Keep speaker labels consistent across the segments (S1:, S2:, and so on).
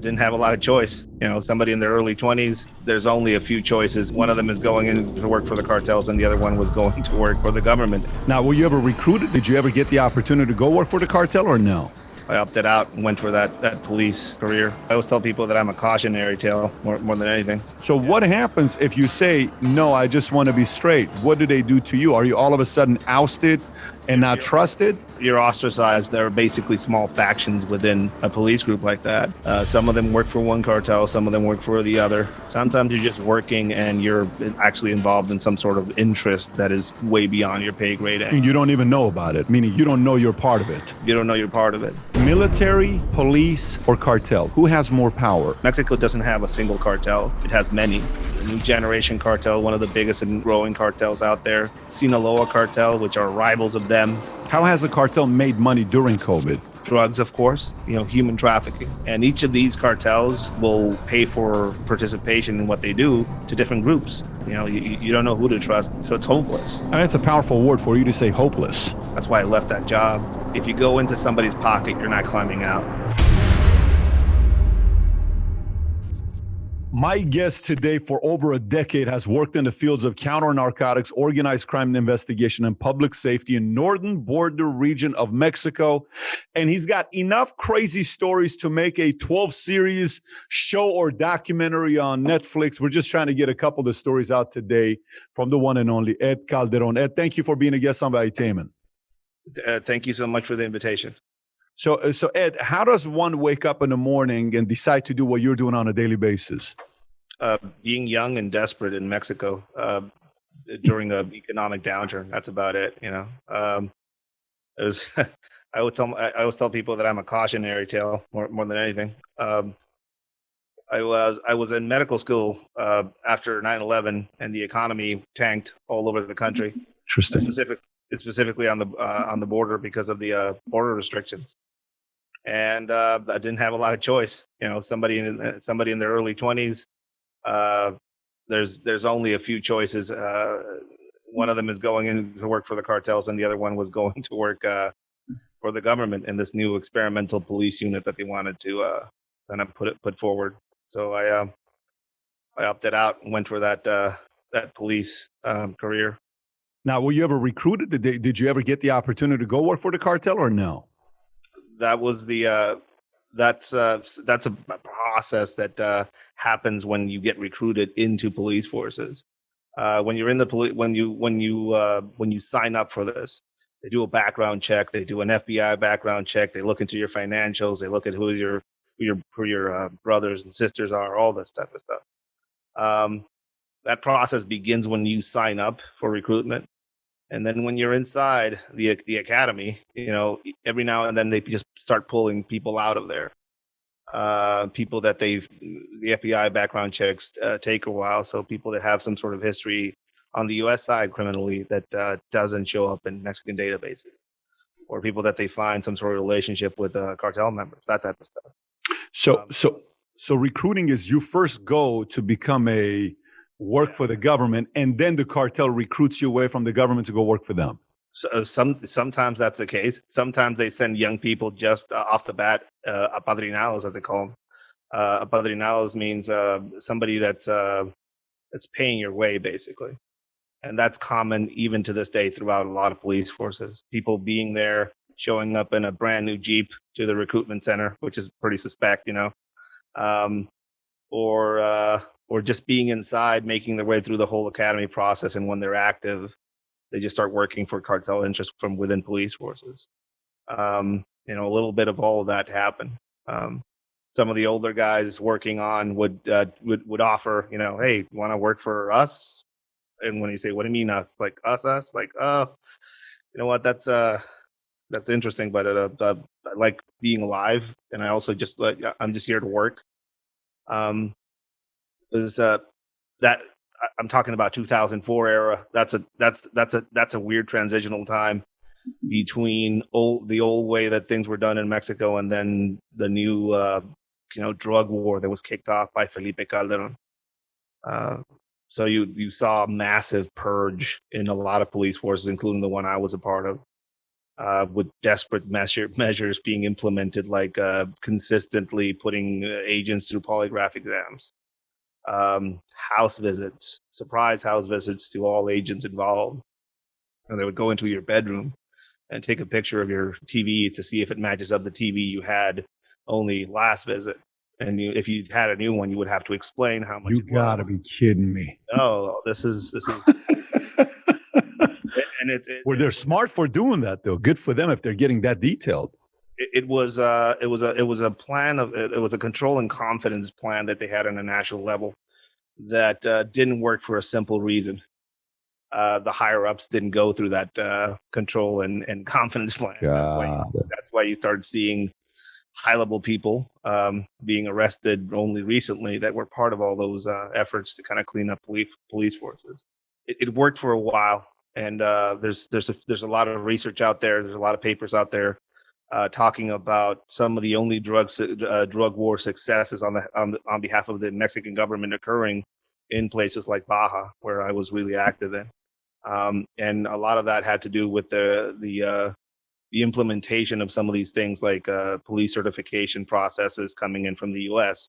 S1: didn't have a lot of choice. Somebody in their early 20s, there's only a few choices. One of them is going in to work for the cartels, and the other one was going to work for the government.
S2: Now, were you ever recruited? Did you ever get the opportunity to go work for the cartel or no?
S1: I opted out and went for that police career. I always tell people that I'm a cautionary tale more than anything.
S2: So what happens if you say, no, I just want to be straight? What do they do to you? Are you all of a sudden ousted and not trusted?
S1: You're ostracized. There are basically small factions within a police group like that. Some of them work for one cartel, some of them work for the other. Sometimes you're just working and you're actually involved in some sort of interest that is way beyond your pay grade.
S2: And you don't even know about it, meaning you don't know you're part of it.
S1: You don't know you're part of it.
S2: Military, police, or cartel? Who has more power?
S1: Mexico doesn't have a single cartel. It has many. The New Generation Cartel, one of the biggest and growing cartels out there. Sinaloa Cartel, which are rivals of them.
S2: How has the cartel made money during COVID?
S1: Drugs, of course, human trafficking. And each of these cartels will pay for participation in what they do to different groups. You don't know who to trust, so it's hopeless.
S2: And that's a powerful word for you to say, hopeless.
S1: That's why I left that job. If you go into somebody's pocket, you're not climbing out.
S2: My guest today for over a decade has worked in the fields of counter-narcotics, organized crime investigation, and public safety in northern border region of Mexico. And he's got enough crazy stories to make a 12-series show or documentary on Netflix. We're just trying to get a couple of the stories out today from the one and only Ed Calderon. Ed, thank you for being a guest on Valuetainment.
S1: Thank you so much for the invitation.
S2: So Ed, how does one wake up in the morning and decide to do what you're doing on a daily basis?
S1: Being young and desperate in Mexico during an economic downturn. That's about it. It was. I always tell people that I'm a cautionary tale more than anything. I was in medical school after 9/11, and the economy tanked all over the country.
S2: Interesting.
S1: Specifically on the border because of the border restrictions. And I didn't have a lot of choice. Somebody in their early 20s, there's only a few choices. One of them is going in to work for the cartels, and the other one was going to work for the government in this new experimental police unit that they wanted to kind of put forward. So I opted out and went for that police career.
S2: Now, were you ever recruited? Did you ever get the opportunity to go work for the cartel or no?
S1: That was that's a process that happens when you get recruited into police forces. When you're in the when you sign up for this, they do a background check. They do an FBI background check. They look into your financials. They look at who your brothers and sisters are. All this type of stuff. That process begins when you sign up for recruitment. And then when you're inside the academy, every now and then they just start pulling people out of there. People that the FBI background checks take a while. So people that have some sort of history on the U.S. side criminally that doesn't show up in Mexican databases, or people that they find some sort of relationship with cartel members, that type of stuff.
S2: So recruiting is you first go to become work for the government, and then the cartel recruits you away from the government to go work for them.
S1: So sometimes that's the case. Sometimes they send young people just off the bat, apadrinados, as they call them. Apadrinados means somebody that's paying your way, basically. And that's common even to this day throughout a lot of police forces. People being there, showing up in a brand new Jeep to the recruitment center, which is pretty suspect, or just being inside, making their way through the whole academy process. And when they're active, they just start working for cartel interests from within police forces. A little bit of all of that happened. Some of the older guys working on would offer, hey, you want to work for us? And when you say, what do you mean us? Like us? Like, you know what? That's interesting, but I like being alive, and I also I'm just here to work. That I'm talking about 2004 era. That's a weird transitional time between the old way that things were done in Mexico and then the new drug war that was kicked off by Felipe Calderon. So you saw a massive purge in a lot of police forces, including the one I was a part of. with desperate measures being implemented, like consistently putting agents through polygraph exams, house visits, surprise house visits to all agents involved. And they would go into your bedroom and take a picture of your TV to see if it matches up the TV you had only last visit. And if you had a new one, you would have to explain how much.
S2: You gotta be kidding me.
S1: No, this is and
S2: Well, they're smart for doing that, though. Good for them if they're getting that detailed.
S1: it was a plan of it was a control and confidence plan that they had on a national level that didn't work for a simple reason. The higher ups didn't go through that control and confidence plan. That's why you started seeing high level people being arrested only recently that were part of all those efforts to kind of clean up police forces. It worked for a while, and there's a lot of research out there. There's a lot of papers out there talking about some of the only drug war successes on behalf of the Mexican government occurring in places like Baja, where I was really active in. And a lot of that had to do with the implementation of some of these things, like police certification processes coming in from the U.S.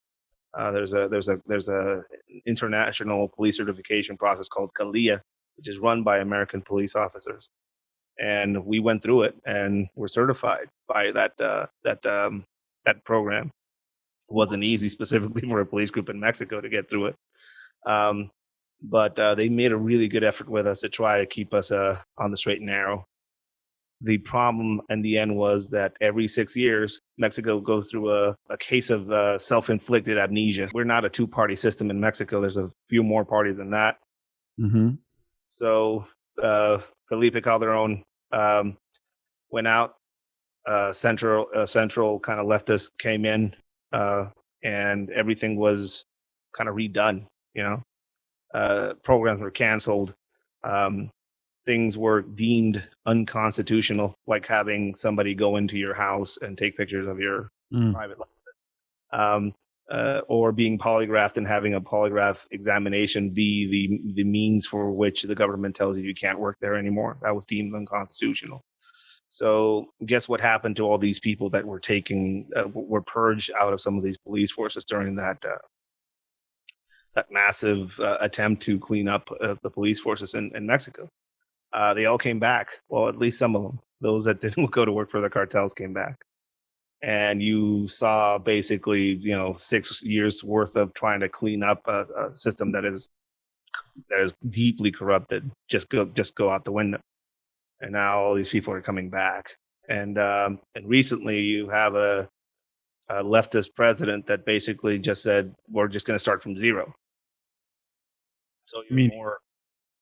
S1: There's a international police certification process called CALIA, which is run by American police officers, and we went through it and were certified by that program. It wasn't easy, specifically for a police group in Mexico, to get through it. But they made a really good effort with us to try to keep us on the straight and narrow. The problem in the end was that every 6 years, Mexico goes through a case of self-inflicted amnesia. We're not a two-party system in Mexico. There's a few more parties than that.
S2: Mm-hmm.
S1: So Felipe Calderon went out. Central kind of leftist came in, and everything was kind of redone. Programs were canceled. Things were deemed unconstitutional, like having somebody go into your house and take pictures of your private life, or being polygraphed and having a polygraph examination be the means for which the government tells you can't work there anymore. That was deemed unconstitutional. So guess what happened to all these people that were purged out of some of these police forces during that massive attempt to clean up the police forces in Mexico? They all came back. Well, at least some of them. Those that didn't go to work for the cartels came back. And you saw basically, 6 years worth of trying to clean up a system that is deeply corrupted just go out the window. And now all these people are coming back. And recently you have a leftist president that basically just said, we're just going to start from zero. So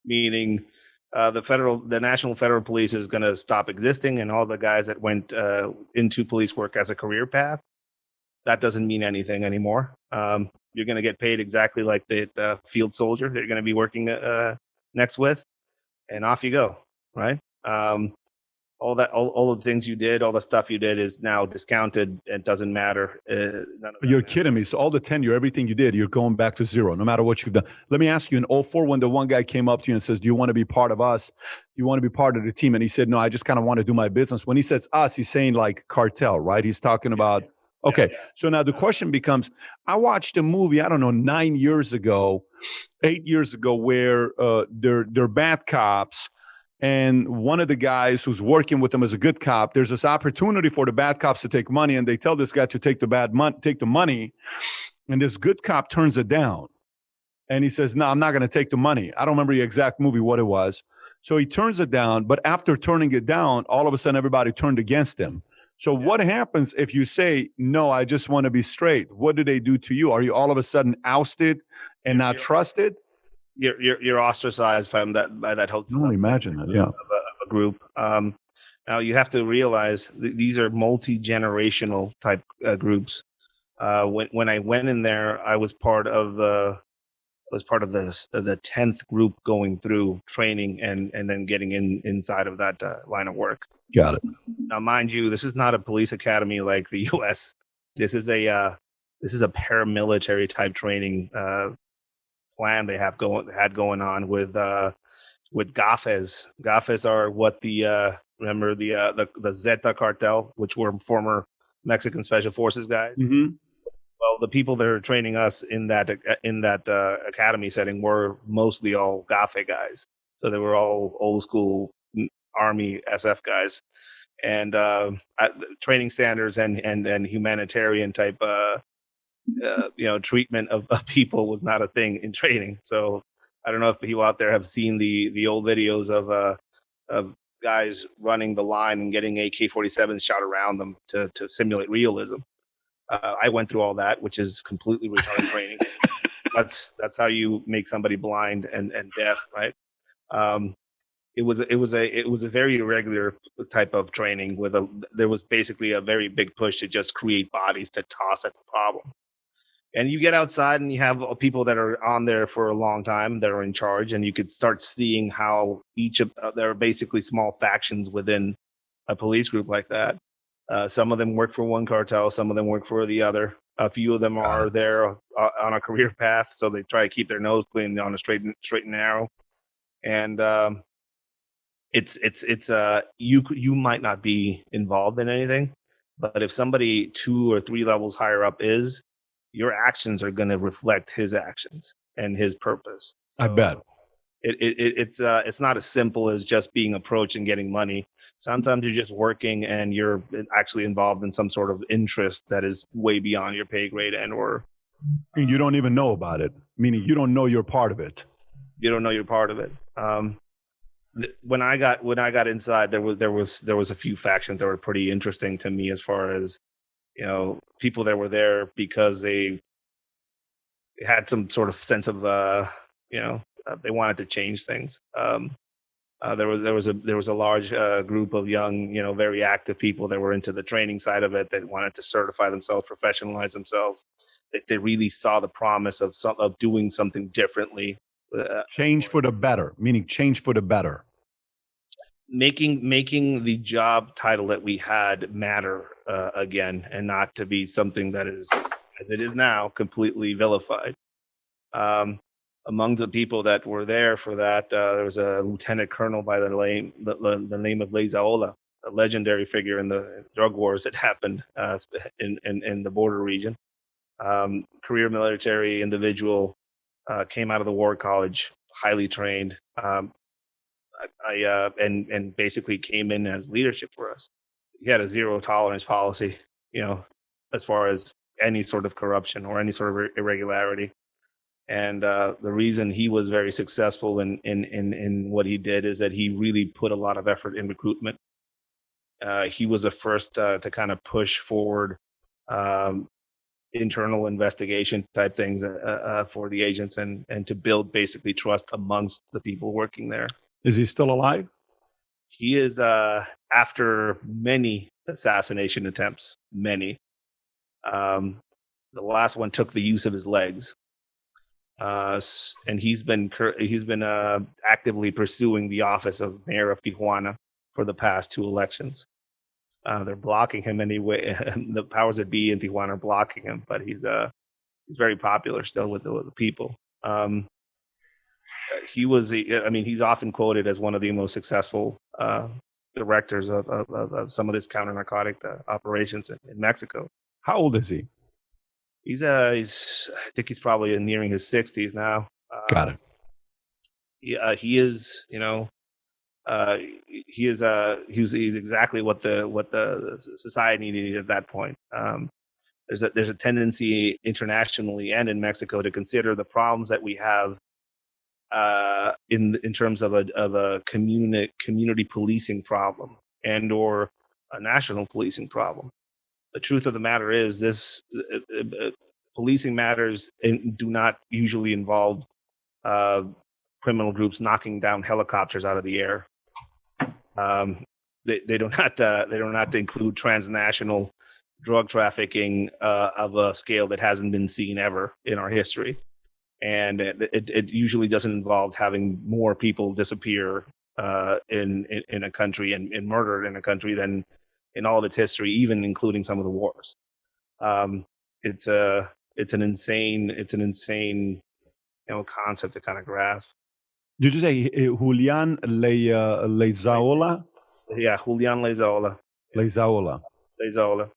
S1: meaning the National Federal Police is going to stop existing, and all the guys that went into police work as a career path, that doesn't mean anything anymore. You're going to get paid exactly like the field soldier that you're going to be working next with, and off you go, right? All the things you did, all the stuff you did is now discounted. It doesn't matter.
S2: You're kidding me. So all the tenure, everything you did, you're going back to zero, no matter what you've done. Let me ask you, in 2004, when the one guy came up to you and says, do you want to be part of us? Do you want to be part of the team? And he said, no, I just kind of want to do my business. When he says us, he's saying like cartel, right? He's talking about, okay. Yeah. So now the question becomes, I watched a movie, I don't know, 8 years ago, where they're bad cops. And one of the guys who's working with them as a good cop, there's this opportunity for the bad cops to take money, and they tell this guy to take the money, and this good cop turns it down. And he says, no, I'm not going to take the money. I don't remember the exact movie, what it was. So he turns it down, but after turning it down, all of a sudden everybody turned against him. So what happens if you say, no, I just want to be straight? What do they do to you? Are you all of a sudden ousted and not trusted?
S1: You're ostracized by that whole.
S2: I can only imagine that. Yeah,
S1: of a group. Now you have to realize these are multi-generational type groups. When I went in there, I was part of the 10th group going through training and then getting inside of that line of work.
S2: Got it.
S1: Now, mind you, this is not a police academy like the U.S. This is a paramilitary type training plan they had going on with GAFES. GAFES are what the Remember the Zeta cartel, which were former Mexican special forces guys.
S2: Mm-hmm.
S1: Well, the people that are training us in that academy setting were mostly all GAFE guys. So they were all old school Army SF guys, and training standards and humanitarian type treatment of people was not a thing in training. So I don't know if people out there have seen the old videos of guys running the line and getting AK-47s shot around them to simulate realism. I went through all that, which is completely retarded training. That's how you make somebody blind and deaf, right? It was a very irregular type of training there was basically a very big push to just create bodies to toss at the problem. And you get outside and you have people that are on there for a long time that are in charge, and you could start seeing how each of there are basically small factions within a police group like that. Some of them work for one cartel, some of them work for the other. A few of them are there on a career path, so they try to keep their nose clean on a straight and narrow. And it's you might not be involved in anything, but if somebody 2 or 3 levels higher up is, your actions are going to reflect his actions and his purpose.
S2: So I bet
S1: it's not as simple as just being approached and getting money. Sometimes you're just working and you're actually involved in some sort of interest that is way beyond your pay grade and
S2: you don't even know about it, meaning you don't know you're part of it.
S1: You don't know you're part of it. When I got inside, there was a few factions that were pretty interesting to me, as far as people that were there because they had some sort of sense of they wanted to change things. There was a large group of young, very active people that were into the training side of it, that wanted to certify themselves, professionalize themselves. That they really saw the promise of doing something differently.
S2: Change for the better, meaning change for the better.
S1: Making the job title that we had matter again, and not to be something that is, as it is now, completely vilified. Among the people that were there for that, there was a lieutenant colonel by the name of Leizaola, a legendary figure in the drug wars that happened in the border region. Career military individual, came out of the war college, highly trained. And basically came in as leadership for us. He had a zero tolerance policy, as far as any sort of corruption or any sort of irregularity. And the reason he was very successful in what he did is that he really put a lot of effort in recruitment. He was the first to kind of push forward internal investigation type things for the agents, and to build basically trust amongst the people working there.
S2: Is he still alive?
S1: He is, after many assassination attempts, many. The last one took the use of his legs. And he's been actively pursuing the office of mayor of Tijuana for the past 2 elections. They're blocking him anyway. The powers that be in Tijuana are blocking him, but he's very popular still with the people. He's often quoted as one of the most successful directors of some of this counter-narcotic operations in Mexico.
S2: How old is he?
S1: I think he's probably nearing his 60s now.
S2: Got it.
S1: He is, he's exactly what the society needed at that point. There's a tendency internationally and in Mexico to consider the problems that we have in terms of a community policing problem or a national policing problem. The truth of the matter is, this policing matters do not usually involve criminal groups knocking down helicopters out of the air. They don't have to include transnational drug trafficking of a scale that hasn't been seen ever in our history. And it usually doesn't involve having more people disappear in a country and murdered in a country than in all of its history, even including some of the wars. It's an insane concept to kind of grasp.
S2: Did you say Julian Leizaola?
S1: Yeah, Julian Leizaola.
S2: Leizaola.
S1: Leizaola.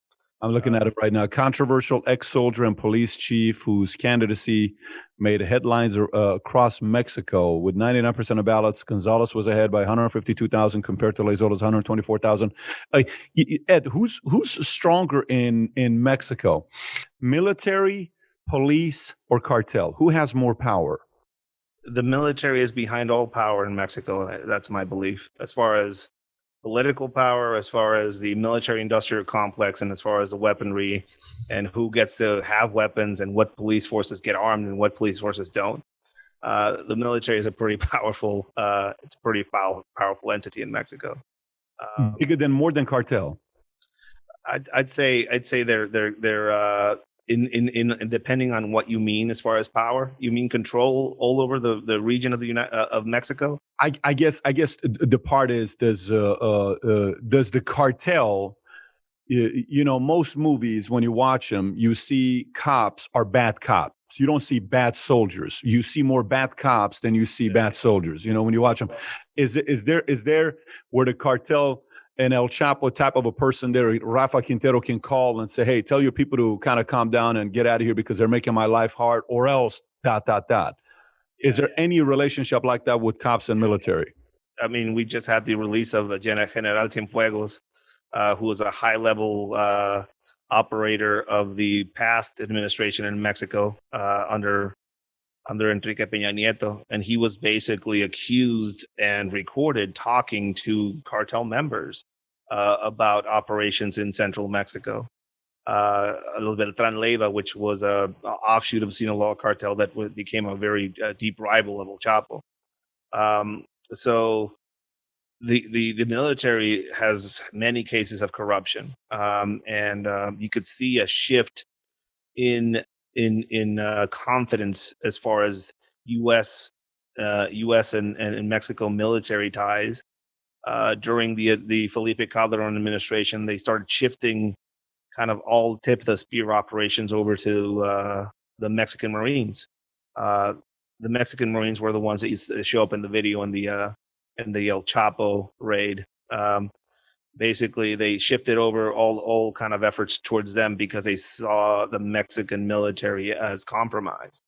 S2: I'm looking at it right now. Controversial ex-soldier and police chief whose candidacy made headlines across Mexico. With 99% of ballots, Gonzalez was ahead by 152,000 compared to Leizola's 124,000. Ed, who's stronger in Mexico? Military, police, or cartel? Who has more power?
S1: The military is behind all power in Mexico. That's my belief. As far as political power, as far as the military industrial complex, and as far as the weaponry and who gets to have weapons and what police forces get armed and what police forces don't. The military is a pretty powerful, it's a pretty powerful entity in Mexico.
S2: Bigger more than cartel.
S1: I'd say they're in depending on what you mean as far as power. You mean control all over the region of of Mexico?
S2: I guess the part is does the cartel, most movies when you watch them, you see cops are bad cops. You don't see bad soldiers. You see more bad cops than you see bad soldiers. When you watch them, is there where the cartel and El Chapo type of a person there, Rafa Quintero, can call and say, hey, tell your people to kind of calm down and get out of here because they're making my life hard, or else ... Is there any relationship like that with cops and military?
S1: I mean, we just had the release of General Cienfuegos, who was a high-level operator of the past administration in Mexico under Enrique Peña Nieto, and he was basically accused and recorded talking to cartel members about operations in central Mexico. A little bit of Beltran Leiva, which was a offshoot of Sinaloa cartel that became a very deep rival of El Chapo. So the military has many cases of corruption, and you could see a shift in confidence as far as U.S. and Mexico military ties. During the Felipe Calderon administration, they started shifting kind of all tip of the spear operations over to the Mexican Marines. The Mexican Marines were the ones that show up in the video in the El Chapo raid. Basically, they shifted over all kind of efforts towards them because they saw the Mexican military as compromised.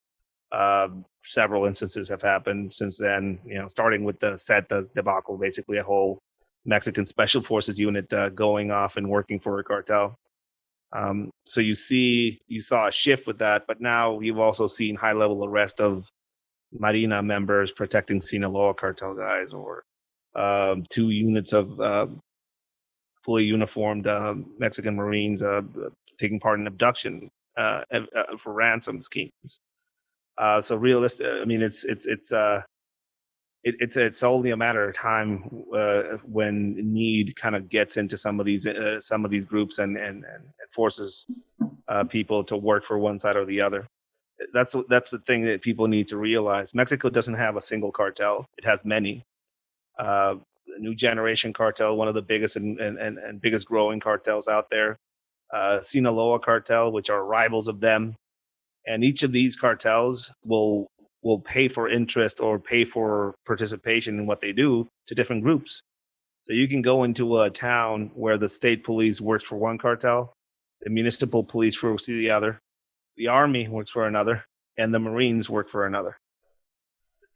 S1: Several instances have happened since then, starting with the Zetas debacle, basically a whole Mexican special forces unit going off and working for a cartel. So you saw a shift with that, but now you've also seen high-level arrest of Marina members protecting Sinaloa cartel guys, or 2 units of fully uniformed Mexican Marines taking part in abduction for ransom schemes. So realistic, I mean, it's only a matter of time when need kind of gets into some of these groups and forces people to work for one side or the other. That's the thing that people need to realize. Mexico doesn't have a single cartel; it has many. The New Generation Cartel, one of the biggest and biggest growing cartels out there. Sinaloa Cartel, which are rivals of them, and each of these cartels will pay for interest or pay for participation in what they do to different groups. So you can go into a town where the state police works for one cartel, the municipal police works for the other, the army works for another, and the Marines work for another,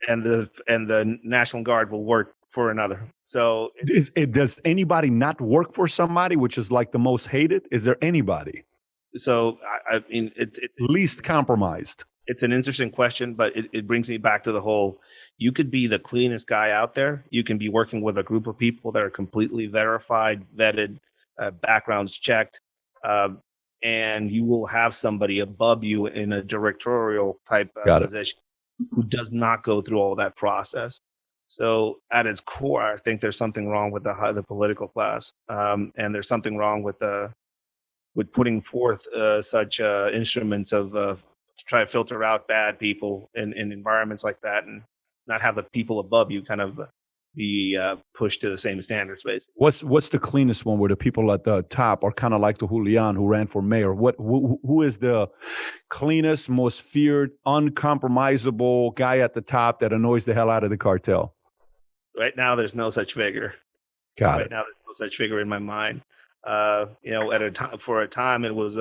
S1: and the National Guard will work for another. So
S2: does anybody not work for somebody, which is like the most hated? Is there anybody?
S1: So I mean, it's
S2: least compromised.
S1: It's an interesting question, but it brings me back to the whole, you could be the cleanest guy out there. You can be working with a group of people that are completely verified, vetted, backgrounds checked, and you will have somebody above you in a directorial type position who does not go through all that process. So at its core, I think there's something wrong with the political class, and there's something wrong with putting forth such instruments of to try to filter out bad people in environments like that, and not have the people above you kind of be pushed to the same standards, basically.
S2: What's the cleanest one where the people at the top are kind of like the Julian who ran for mayor? Who is the cleanest, most feared, uncompromisable guy at the top that annoys the hell out of the cartel?
S1: Right now, there's no such figure.
S2: Got
S1: Right
S2: it.
S1: now, there's no such figure in my mind. At a time for a time, it was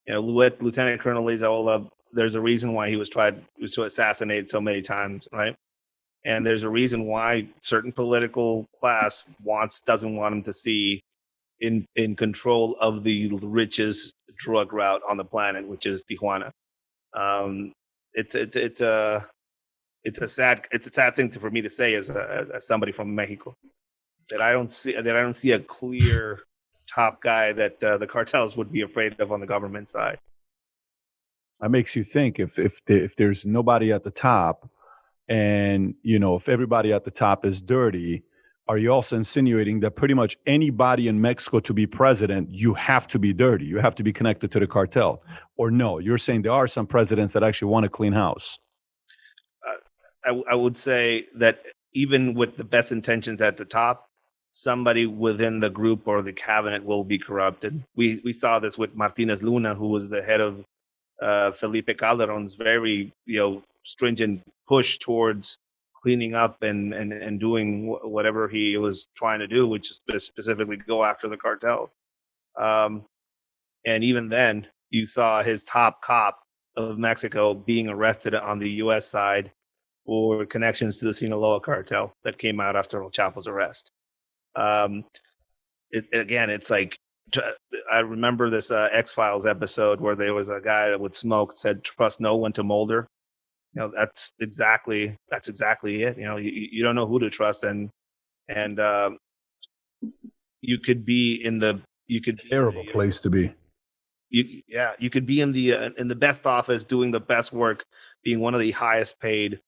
S1: Lieutenant Colonel Lizaola. There's a reason why he was to assassinate so many times, right? And there's a reason why certain political class doesn't want him to see in control of the richest drug route on the planet, which is Tijuana. Um, it's a sad thing for me to say as somebody from Mexico, that I don't see a clear top guy that the cartels would be afraid of on the government side.
S2: That makes you think if there's nobody at the top, and if everybody at the top is dirty, are you also insinuating that pretty much anybody in Mexico to be president, you have to be dirty, you have to be connected to the cartel? Or no, you're saying there are some presidents that actually want a clean house?
S1: I would say that even with the best intentions at the top, somebody within the group or the cabinet will be corrupted. We saw this with Martinez Luna, who was the head of Felipe Calderon's very stringent push towards cleaning up and doing whatever he was trying to do, which is specifically go after the cartels. And even then, you saw his top cop of Mexico being arrested on the U.S. side for connections to the Sinaloa cartel that came out after El Chapo's arrest. It's like, I remember this X-Files episode where there was a guy that would smoke, said, "Trust no one to Mulder." That's exactly it. You don't know who to trust, and you could be in the
S2: Terrible place to be.
S1: You could be in the best office doing the best work, being one of the highest paid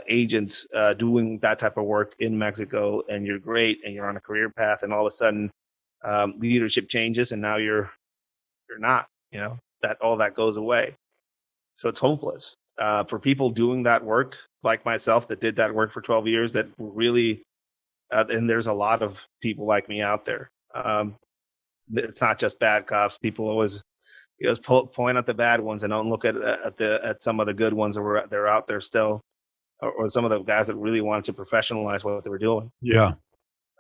S1: agents doing that type of work in Mexico, and you're great and you're on a career path, and all of a sudden leadership changes and now you're not, that all that goes away. So it's hopeless for people doing that work like myself that did that work for 12 years that really and there's a lot of people like me out there. It's not just bad cops. People always point at the bad ones and don't look at some of the good ones that are out there still, or some of the guys that really wanted to professionalize what they were doing.
S2: Yeah.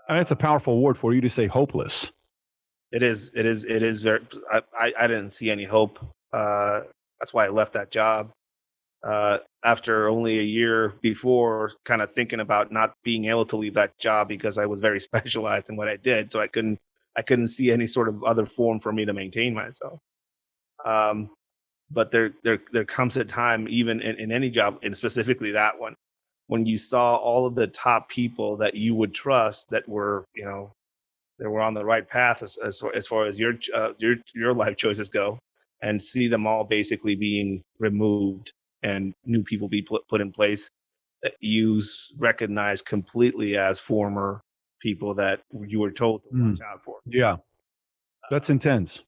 S2: And it's a powerful word for you to say hopeless.
S1: It is very, I didn't see any hope. That's why I left that job. After only a year before, kind of thinking about not being able to leave that job because I was very specialized in what I did. So I couldn't see any sort of other form for me to maintain myself. But there comes a time, even in any job, and specifically that one, when you saw all of the top people that you would trust that were, that were on the right path as far as your life choices go, and see them all basically being removed and new people be put in place that you recognize completely as former people that you were told to watch out for.
S2: Yeah. That's intense.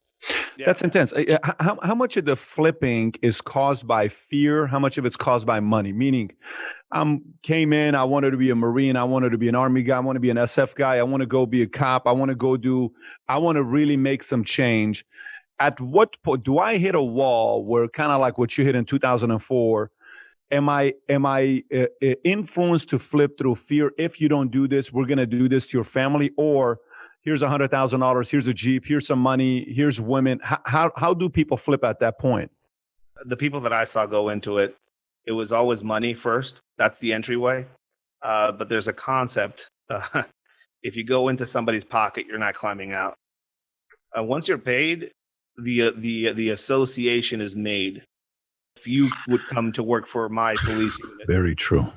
S1: Yeah.
S2: That's intense. How much of the flipping is caused by fear? How much of it's caused by money? Meaning, came in, I wanted to be a Marine, I wanted to be an Army guy, I want to be an SF guy, I want to go be a cop, I want to really make some change. At what point do I hit a wall where, kind of like what you hit in 2004? Am I influenced to flip through fear? If you don't do this, we're going to do this to your family, or here's $100,000, here's a Jeep, here's some money, here's women. How do people flip at that point?
S1: The people that I saw go into it, it was always money first. That's the entryway. But there's a concept. If you go into somebody's pocket, you're not climbing out. Once you're paid, the association is made. If you would come to work for my police unit,
S2: very true.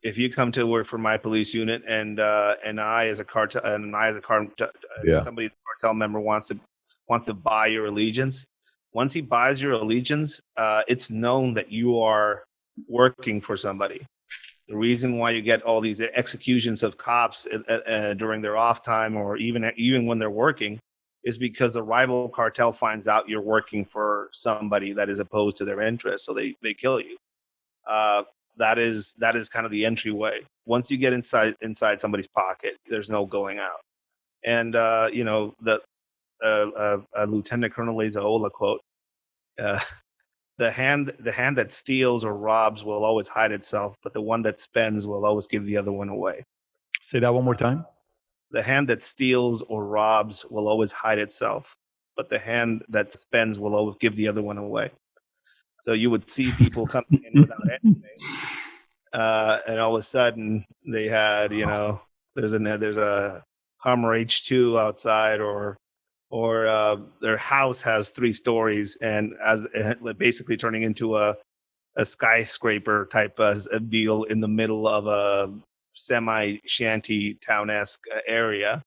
S1: If you come to work for my police unit, and I as a cartel, somebody cartel member wants to buy your allegiance. Once he buys your allegiance, it's known that you are working for somebody. The reason why you get all these executions of cops during their off time, or even when they're working, is because the rival cartel finds out you're working for somebody that is opposed to their interests, so they kill you. That is kind of the entryway. Once you get inside somebody's pocket, there's no going out. And the Lieutenant Colonel Lazaola quote: "The hand that steals or robs will always hide itself, but the one that spends will always give the other one away."
S2: Say that one more time.
S1: The hand that steals or robs will always hide itself, but the hand that spends will always give the other one away. So you would see people coming in without anything, and all of a sudden they had, there's a Hummer H2 outside, or their house has 3 stories, and as basically turning into a skyscraper type deal in the middle of a semi-shanty town-esque area.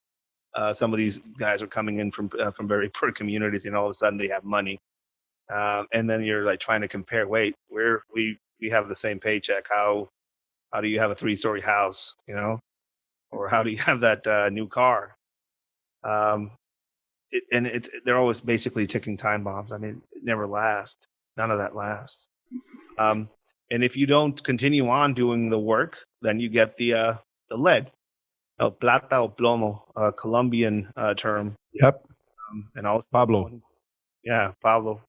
S1: Some of these guys are coming in from very poor communities, and all of a sudden they have money. And then you're like trying to compare. Wait, we have the same paycheck. How do you have a 3-story house? Or how do you have that new car? They're always basically ticking time bombs. I mean, it never lasts. None of that lasts. And if you don't continue on doing the work, then you get the lead, plata o plomo, a Colombian term.
S2: Yep.
S1: And also
S2: Pablo.
S1: Yeah, Pablo.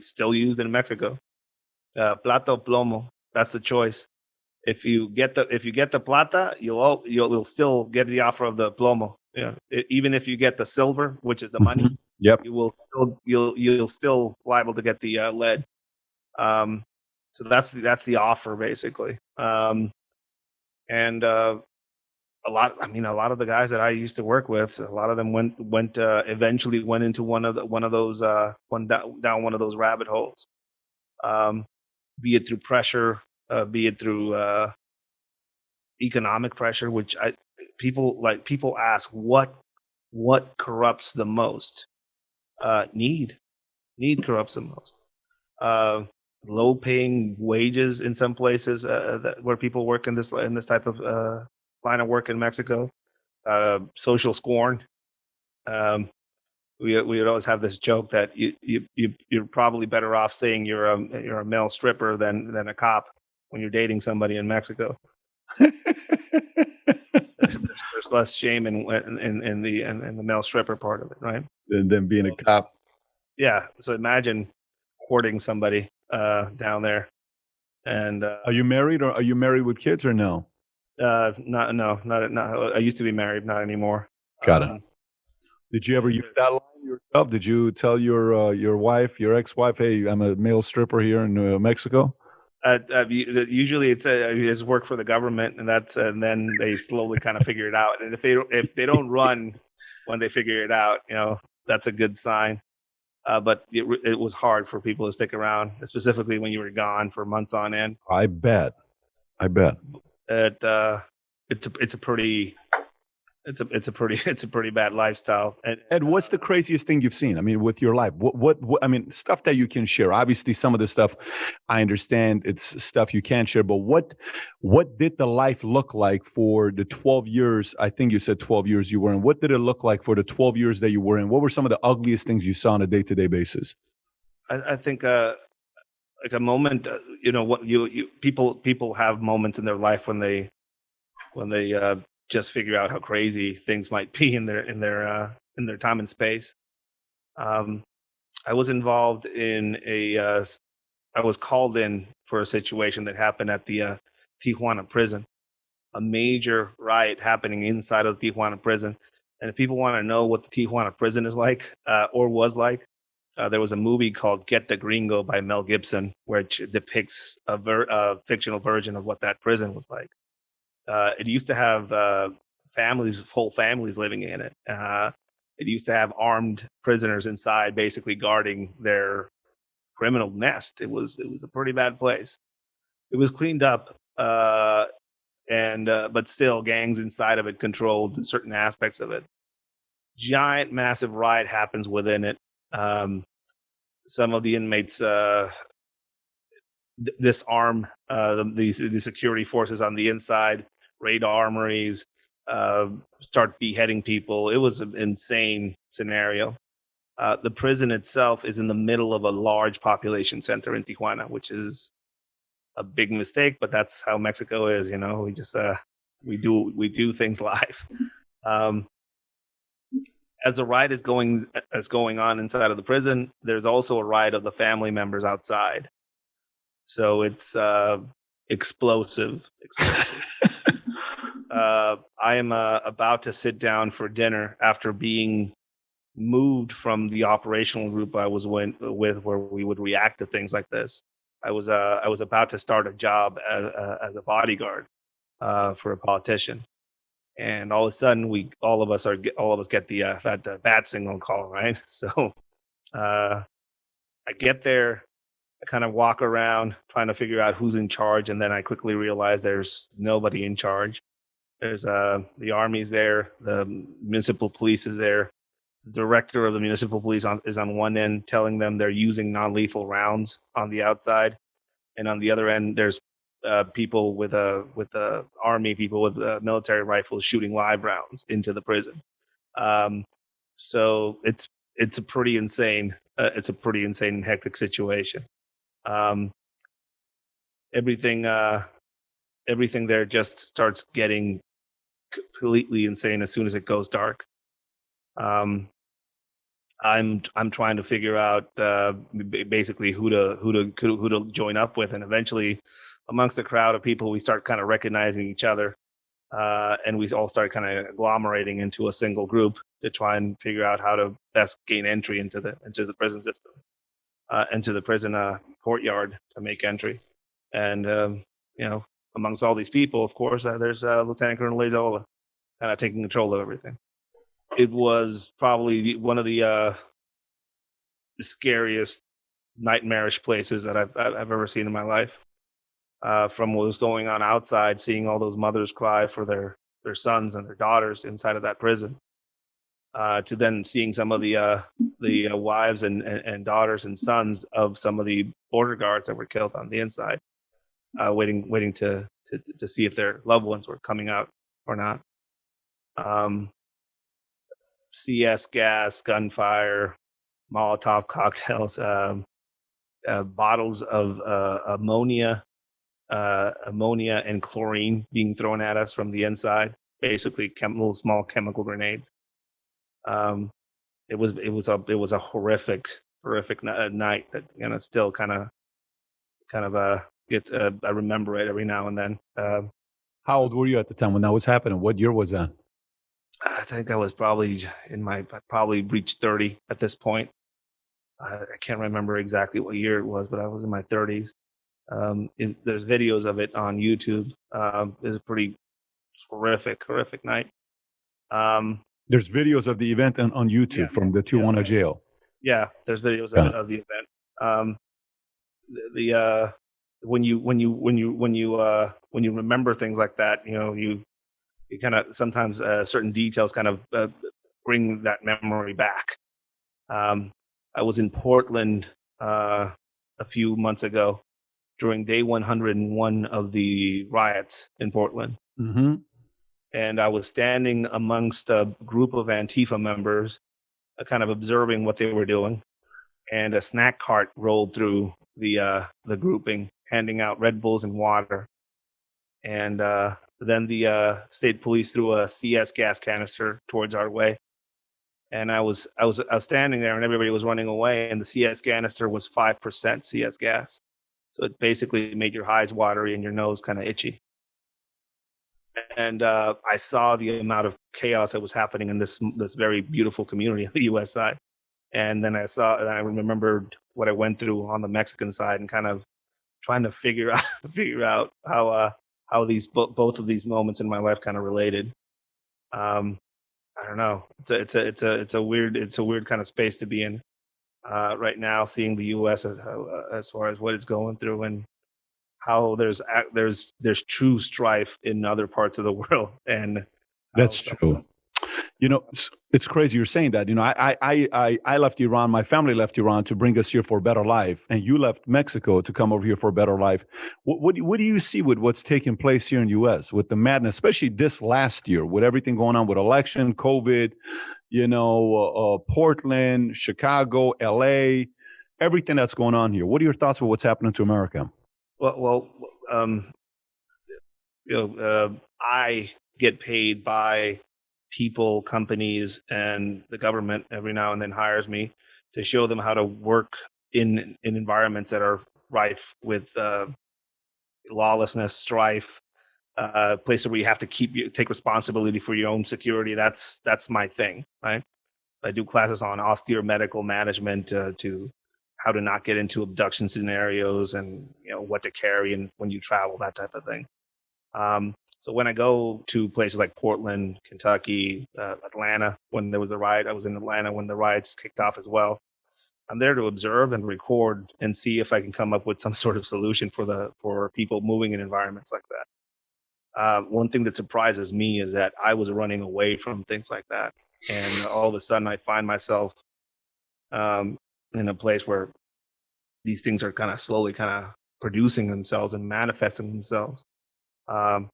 S1: Still used in Mexico. Plata o plomo. That's the choice. If you get the plata, you'll still get the offer of the plomo. Yeah. Even if you get the silver, which is the money,
S2: yep,
S1: you'll still liable to get the lead. So that's the offer basically. And a lot of the guys that I used to work with, a lot of them eventually went into one of those down one of those rabbit holes. Be it through pressure, be it through economic pressure, which people ask what corrupts the most. Need corrupts the most. Low paying wages in some places where people work in this type of line of work in Mexico. Social scorn. We would always have this joke that you're probably better off saying you're a male stripper than a cop when you're dating somebody in Mexico. There's less shame in the male stripper part of it, right?
S2: Than being a cop.
S1: Yeah. So imagine courting somebody down there. And
S2: are you married, or are you married with kids, or no?
S1: Not. I used to be married, not anymore.
S2: Got it. Did you ever use that line yourself? Did you tell your wife, your ex-wife, "Hey, I'm a male stripper here in Mexico"?
S1: Usually it's work for the government, and then they slowly kind of figure it out. And if they don't run when they figure it out, that's a good sign. But it was hard for people to stick around, specifically when you were gone for months on end.
S2: I bet.
S1: It's a pretty bad lifestyle.
S2: And what's the craziest thing you've seen? I mean, with your life, what I mean, stuff that you can share. Obviously, some of the stuff I understand, it's stuff you can't share. But what did the life look like for the 12 years? I think you said 12 years you were in. What did it look like for the 12 years that you were in? What were some of the ugliest things you saw on a day-to-day basis?
S1: I think like a moment, what people have moments in their life when they just figure out how crazy things might be in their time and space. I was involved in I was called in for a situation that happened at the Tijuana prison, a major riot happening inside of the Tijuana prison. And if people want to know what the Tijuana prison is like, or was like, there was a movie called Get the Gringo by Mel Gibson, which depicts a fictional version of what that prison was like. It used to have whole families living in it. It used to have armed prisoners inside, basically guarding their criminal nest. It was a pretty bad place. It was cleaned up, but still, gangs inside of it controlled certain aspects of it. Giant, massive riot happens within it. Some of the inmates disarm the security forces on the inside, raid armories, start beheading people. It was an insane scenario. The prison itself is in the middle of a large population center in Tijuana, which is a big mistake, but that's how Mexico is. We just we do things live. As the riot is going on inside of the prison, there's also a riot of the family members outside. So it's explosive. I am about to sit down for dinner after being moved from the operational group I was with, where we would react to things like this. I was about to start a job as a bodyguard for a politician, and all of a sudden all of us get the that bat signal call, right? So I get there, I kind of walk around trying to figure out who's in charge, and then I quickly realize there's nobody in charge. There's the army's there, the municipal police is there. The director of the municipal police is on one end telling them they're using non-lethal rounds on the outside, and on the other end there's people with army people with military rifles shooting live rounds into the prison. Um, so it's a pretty insane and hectic situation. Um, everything everything there just starts getting completely insane as soon as it goes dark. Um, I'm trying to figure out basically who to join up with, and eventually, amongst a crowd of people, we start kind of recognizing each other, and we all start kind of agglomerating into a single group to try and figure out how to best gain entry into the prison system, into the prison courtyard to make entry, and amongst all these people, of course, there's Lieutenant Colonel Lazola kind of taking control of everything. It was probably one of the scariest, nightmarish places that I've ever seen in my life. From what was going on outside, seeing all those mothers cry for their sons and their daughters inside of that prison, to then seeing some of the wives and daughters and sons of some of the border guards that were killed on the inside, waiting to see if their loved ones were coming out or not. CS gas, gunfire, Molotov cocktails, bottles of ammonia and chlorine being thrown at us from the inside, basically little small chemical grenades. It was a horrific night that still kind of I remember it every now and then.
S2: How old were you at the time when that was happening? What year was that?
S1: I think I was probably I probably reached 30 at this point. I can't remember exactly what year it was, but I was in my 30s. There's videos of it on YouTube. It was a pretty horrific night.
S2: There's videos of the event on YouTube from the Tijuana jail.
S1: Yeah, there's videos of the event. When you remember things like that, you kind of sometimes certain details kind of bring that memory back. I was in Portland a few months ago during day 101 of the riots in Portland.
S2: Mm-hmm.
S1: And I was standing amongst a group of Antifa members, kind of observing what they were doing. And a snack cart rolled through the grouping, handing out Red Bulls and water. And then the state police threw a CS gas canister towards our way. And I was standing there, and everybody was running away. And the CS canister was 5% CS gas, so it basically made your eyes watery and your nose kind of itchy. And I saw the amount of chaos that was happening in this very beautiful community on the U.S. side. And then I remembered what I went through on the Mexican side, and kind of trying to figure out how these both of these moments in my life kind of related. I don't know. It's a weird kind of space to be in right now, seeing the U.S. as far as what it's going through, and how there's true strife in other parts of the world. And
S2: that's true. It's crazy you're saying that. I left Iran, my family left Iran to bring us here for a better life, and you left Mexico to come over here for a better life. What do you see with what's taking place here in the U.S. with the madness, especially this last year, with everything going on with election, COVID, Portland, Chicago, L.A., everything that's going on here? What are your thoughts on what's happening to America?
S1: Well, I get paid by people, companies, and the government every now and then hires me to show them how to work in environments that are rife with lawlessness, strife, places where you have to take responsibility for your own security. That's my thing, right? I do classes on austere medical management to how to not get into abduction scenarios and what to carry and when you travel, that type of thing. So when I go to places like Portland, Kentucky, Atlanta, when there was a riot, I was in Atlanta when the riots kicked off as well. I'm there to observe and record and see if I can come up with some sort of solution for people moving in environments like that. One thing that surprises me is that I was running away from things like that, and all of a sudden I find myself in a place where these things are kind of slowly kind of producing themselves and manifesting themselves. Um,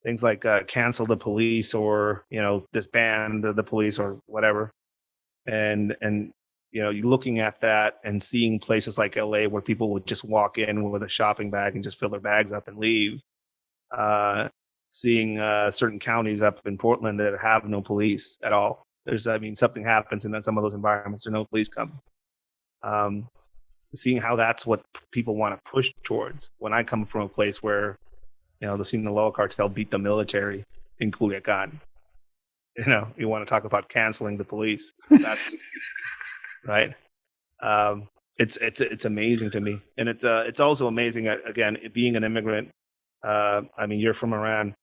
S1: Things like cancel the police, or disband the police, or whatever. And you're looking at that and seeing places like LA where people would just walk in with a shopping bag and just fill their bags up and leave. Seeing certain counties up in Portland that have no police at all. Something happens, and then some of those environments, there are no police come. Seeing how that's what people want to push towards. When I come from a place where, the Sinaloa cartel beat the military in Culiacan, you want to talk about canceling the police. That's right. It's amazing to me, and it's also amazing. Again, being an immigrant. You're from Iran.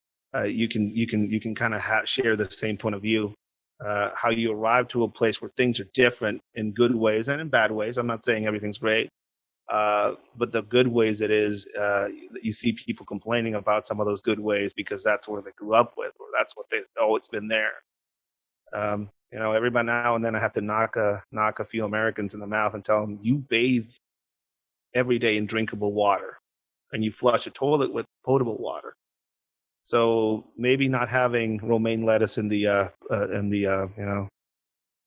S1: You can kind of share the same point of view. How you arrive to a place where things are different in good ways and in bad ways. I'm not saying everything's great, but the good ways it is, you see people complaining about some of those good ways because that's where they grew up with, or that's what it's been there. Every now and then I have to knock a few Americans in the mouth and tell them, you bathe every day in drinkable water, and you flush a toilet with potable water. So maybe not having romaine lettuce in the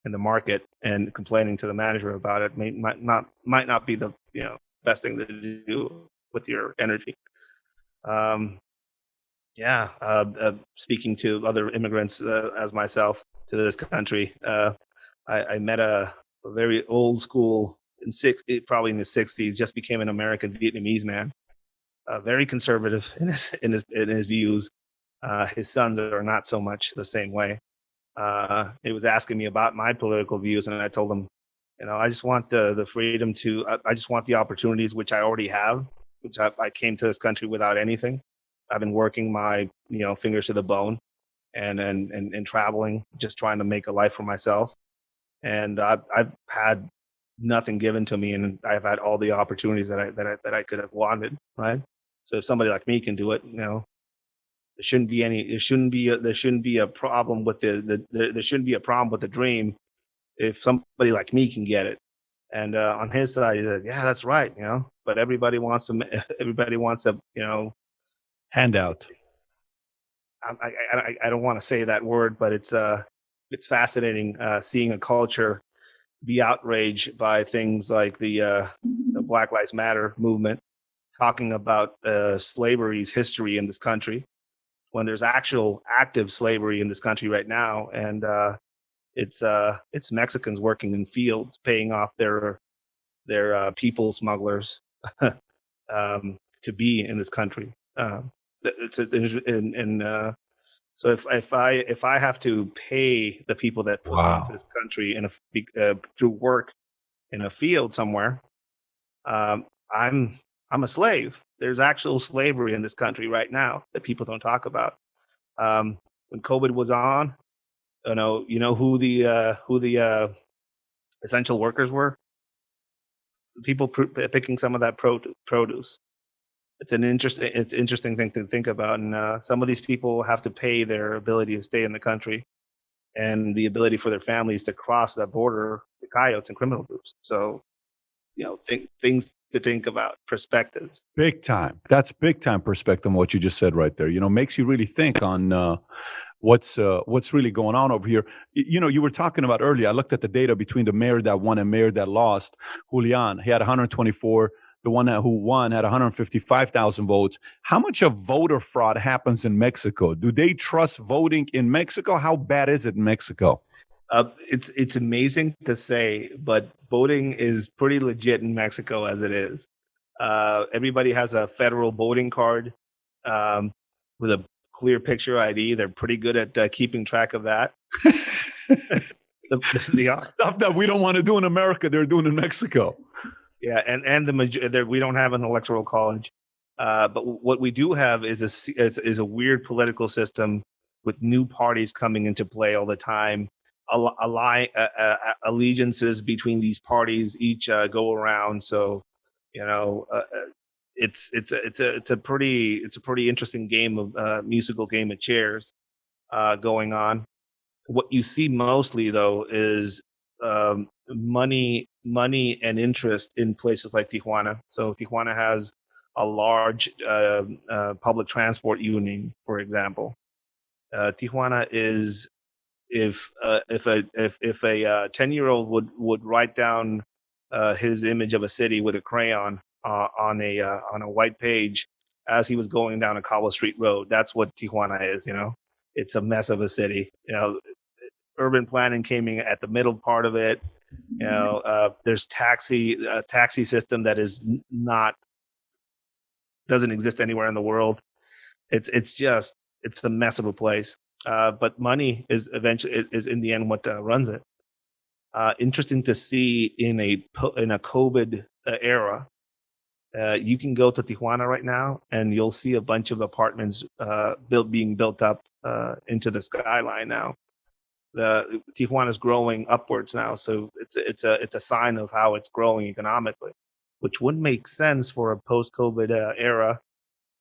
S1: market and complaining to the manager about it might not be the best thing to do with your energy. Speaking to other immigrants as myself to this country, I met a very old school probably in the 60s, just became an American Vietnamese man. Very conservative in his views. His sons are not so much the same way. He was asking me about my political views, and I told him, I just want the freedom to. I just want the opportunities which I already have. Which I came to this country without anything. I've been working my fingers to the bone, and traveling, just trying to make a life for myself. And I've had nothing given to me, and I've had all the opportunities that I could have wanted. Right. So if somebody like me can do it, there shouldn't be a problem with there shouldn't be a problem with the dream if somebody like me can get it. And on his side, he said, "Yeah, that's right." But everybody wants a
S2: handout.
S1: I don't want to say that word, but it's fascinating seeing a culture be outraged by things like the Black Lives Matter movement, talking about slavery's history in this country, when there's actual active slavery in this country right now, and it's Mexicans working in fields, paying off their people smugglers to be in this country. So if I have to pay the people that put me into this country through work in a field somewhere, I'm a slave. There's actual slavery in this country right now that people don't talk about. When COVID was on, you know who the essential workers were? People picking some of that produce. It's interesting thing to think about, and some of these people have to pay their ability to stay in the country and the ability for their families to cross that border, the coyotes and criminal groups. So, things to think about, perspectives.
S2: Big time. That's big time perspective on what you just said right there. Makes you really think on what's really going on over here. You were talking about earlier, I looked at the data between the mayor that won and mayor that lost. Julian, he had 124. The one who won had 155,000 votes. How much of voter fraud happens in Mexico? Do they trust voting in Mexico? How bad is it in Mexico?
S1: It's amazing to say, but voting is pretty legit in Mexico as it is. Everybody has a federal voting card with a clear picture ID. They're pretty good at keeping track of that. The
S2: Stuff that we don't want to do in America, they're doing in Mexico.
S1: Yeah, and we don't have an electoral college, but what we do have is a weird political system with new parties coming into play all the time. Allegiances between these parties each go around. So, it's a pretty interesting game of musical game of chairs going on. What you see mostly though is money and interest in places like Tijuana. So Tijuana has a large public transport union, for example. Tijuana is if a 10-year-old would write down his image of a city with a crayon on a white page as he was going down a cobble street road. That's what Tijuana is. It's a mess of a city. Urban planning came in at the middle part of it. There's taxi system that doesn't exist anywhere in the world. It's a mess of a place. But money is in the end what runs it. Interesting to see in a COVID era. You can go to Tijuana right now, and you'll see a bunch of apartments being built up into the skyline now. The Tijuana is growing upwards now, so it's a sign of how it's growing economically, which wouldn't make sense for a post-COVID era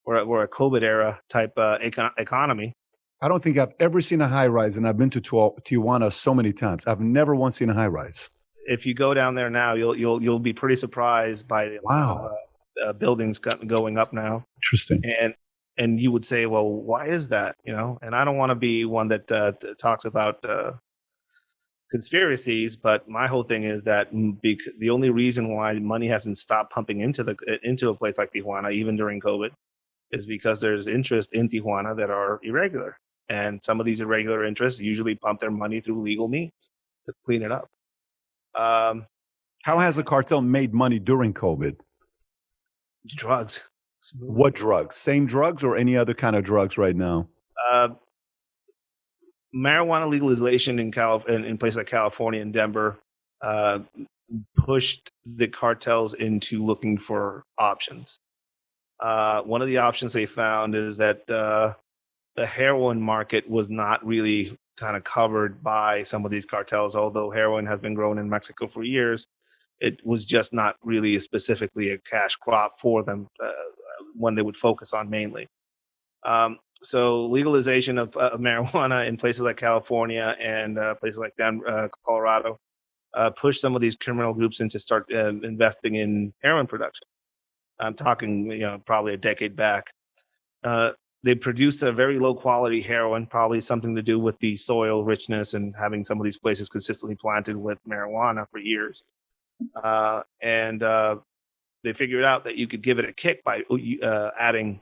S1: or a COVID era type economy.
S2: I don't think I've ever seen a high rise, and I've been to Tijuana so many times. I've never once seen a high rise.
S1: If you go down there now, you'll be pretty surprised by the amount of buildings going up now.
S2: Interesting.
S1: And you would say, well, why is that? And I don't want to be one that talks about conspiracies, but my whole thing is that the only reason why money hasn't stopped pumping into a place like Tijuana, even during COVID, is because there's interest in Tijuana that are irregular. And some of these irregular interests usually pump their money through legal means to clean it up.
S2: How has the cartel made money during COVID?
S1: Drugs.
S2: What drugs? Same drugs or any other kind of drugs right now?
S1: Marijuana legalization in places like California and Denver pushed the cartels into looking for options. One of the options they found is that the heroin market was not really kind of covered by some of these cartels. Although heroin has been grown in Mexico for years, it was just not really specifically a cash crop for them, one they would focus on mainly. So legalization of marijuana in places like California and places like Colorado pushed some of these criminal groups into start investing in heroin production. I'm talking, probably a decade back. They produced a very low quality heroin, probably something to do with the soil richness and having some of these places consistently planted with marijuana for years. And they figured out that you could give it a kick by adding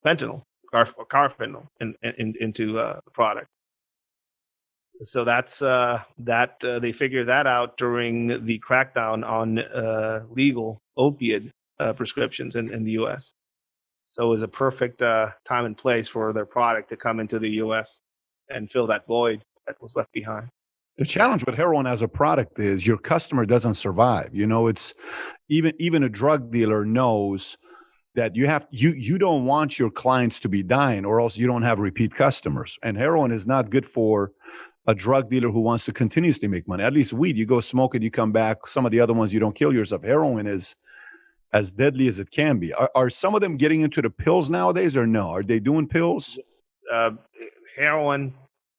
S1: fentanyl, carfentanil into the product. So that's they figured that out during the crackdown on legal opiate prescriptions in the U.S. So it was a perfect time and place for their product to come into the U.S. and fill that void that was left behind.
S2: The challenge with heroin as a product is your customer doesn't survive. It's even a drug dealer knows that you don't want your clients to be dying, or else you don't have repeat customers. And heroin is not good for a drug dealer who wants to continuously make money. At least weed, you go smoke it, you come back. Some of the other ones, you don't kill yourself. Heroin is as deadly as it can be. Are some of them getting into the pills nowadays, or no? Are they doing pills?
S1: Heroin,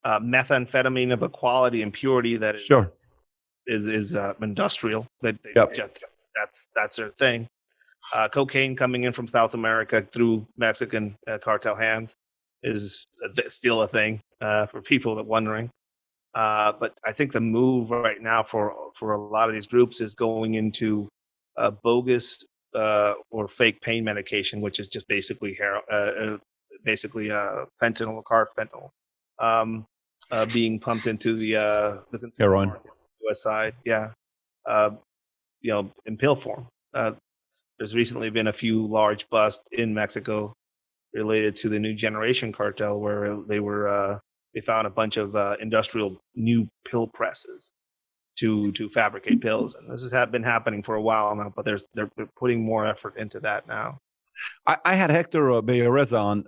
S1: methamphetamine of a quality and purity that is
S2: sure
S1: is industrial.
S2: Yep.
S1: That's their thing. Cocaine coming in from South America through Mexican cartel hands is still a thing for people that are wondering. But I think the move right now for a lot of these groups is going into bogus or fake pain medication, which is just basically fentanyl or carfentanil being pumped into the consumer
S2: heroin
S1: market, US side, in pill form. There's recently been a few large busts in Mexico related to the New Generation cartel, where they found a bunch of industrial new pill presses to fabricate pills, and this has been happening for a while now. But they're putting more effort into that now.
S2: I had Hector Bayareza on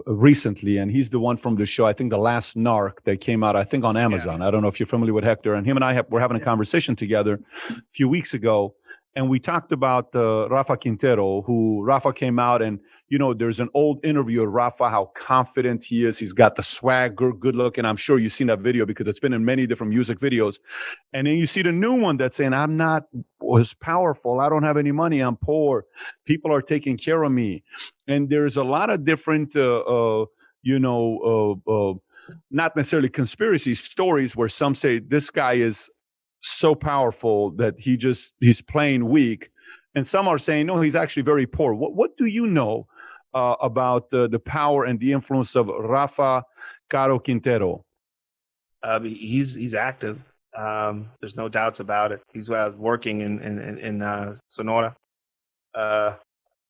S2: recently, and he's the one from the show, I think The Last Narc, that came out, I think, on Amazon. I don't know if you're familiar with Hector. And him and I were having a conversation together a few weeks ago, and we talked about Rafa Quintero, who Rafa came out and, there's an old interview of Rafa, how confident he is. He's got the swagger, good looking. I'm sure you've seen that video because it's been in many different music videos. And then you see the new one that's saying, I'm not as powerful. I don't have any money. I'm poor. People are taking care of me. And there's a lot of different, not necessarily conspiracy stories where some say this guy is so powerful that he's playing weak. And some are saying, no, he's actually very poor. What do you know about the power and the influence of Rafa Caro Quintero?
S1: He's active. There's no doubts about it. He's working in Sonora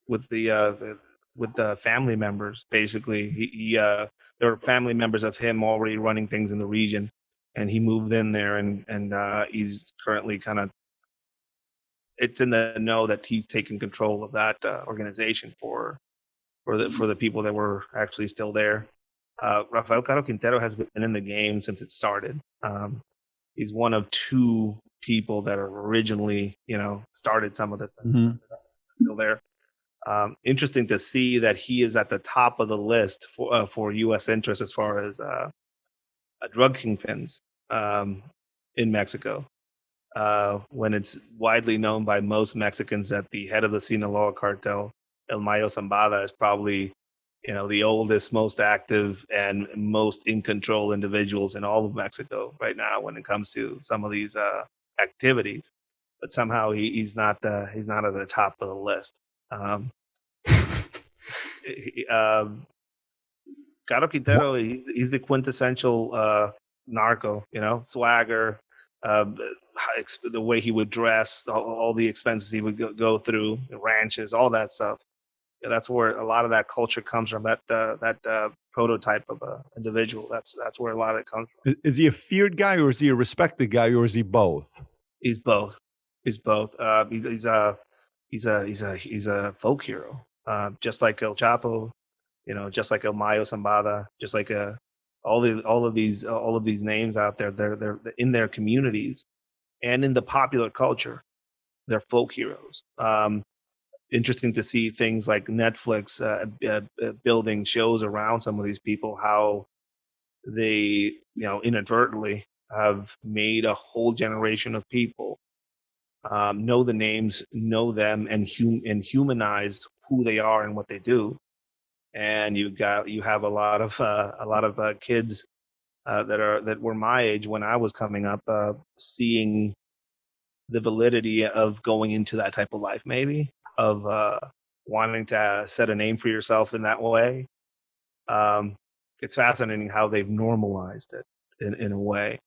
S1: with the family members. Basically, there were family members of him already running things in the region, and he moved in there, and he's currently it's in the know that he's taking control of that organization for the people that were actually still there. Rafael Caro Quintero has been in the game since it started. He's one of two people that originally, started some of this stuff. Mm-hmm. Still there. Interesting to see that he is at the top of the list for U.S. interests as far as drug kingpins in Mexico. When it's widely known by most Mexicans that the head of the Sinaloa cartel, El Mayo Zambada, is probably, the oldest, most active, and most in control individuals in all of Mexico right now when it comes to some of these activities. But somehow he's not at the top of the list. Caro Quintero, he's the quintessential narco, swagger, the way he would dress, all the expenses he would go through, the ranches, all that stuff. Yeah, that's where a lot of that culture comes from. That prototype of an individual. That's where a lot of it comes from.
S2: Is he a feared guy, or is he a respected guy, or is he both?
S1: He's both. He's both. He's a folk hero, just like El Chapo, just like El Mayo Zambada, just like all of these names out there. They're in their communities and in the popular culture. They're folk heroes. Interesting to see things like Netflix building shows around some of these people, how they, inadvertently have made a whole generation of people know the names, know them, and humanize who they are and what they do. And you have a lot of kids that were my age when I was coming up, seeing the validity of going into that type of life, maybe, of wanting to set a name for yourself in that way. It's fascinating how they've normalized it in a way.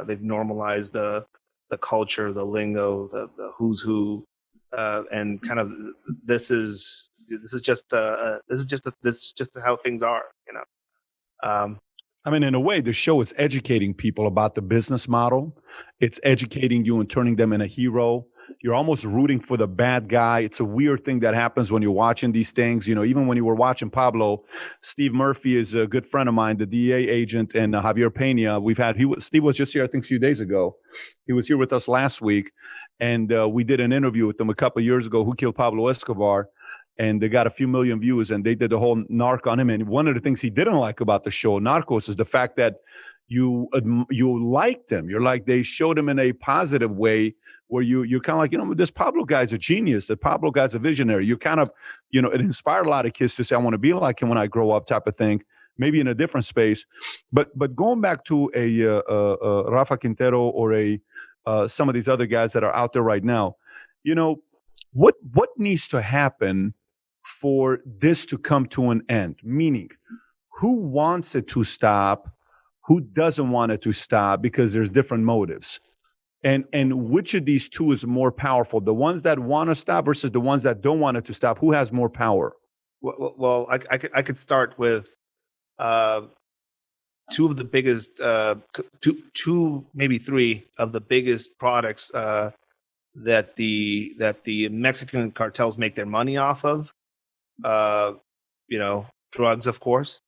S1: They've normalized the culture, the lingo, the who's who, and kind of this is just how things are,
S2: I mean, in a way, the show is educating people about the business model. It's educating you and turning them in a hero. You're almost rooting for the bad guy. It's a weird thing that happens when you're watching these things. Even when you were watching Pablo, Steve Murphy is a good friend of mine, the DEA agent, and Javier Pena. Steve was just here, I think, a few days ago. He was here with us last week, and we did an interview with him a couple of years ago, Who Killed Pablo Escobar, and they got a few million views, and they did the whole narc on him. And one of the things he didn't like about the show, Narcos, is the fact that you liked him. You're like, they showed him in a positive way where you're kind of like, this Pablo guy's a genius. The Pablo guy's a visionary. You kind of, it inspired a lot of kids to say, I want to be like him when I grow up, type of thing, maybe in a different space. But going back to a Rafa Quintero or some of these other guys that are out there right now, what needs to happen for this to come to an end? Meaning, who wants it to stop? Who doesn't want it to stop? Because there's different motives. And which of these two is more powerful? The ones that want to stop versus the ones that don't want it to stop? Who has more power?
S1: Well, I could start with uh, two of the biggest, two maybe three of the biggest products that the Mexican cartels make their money off of. Uh, drugs, of course,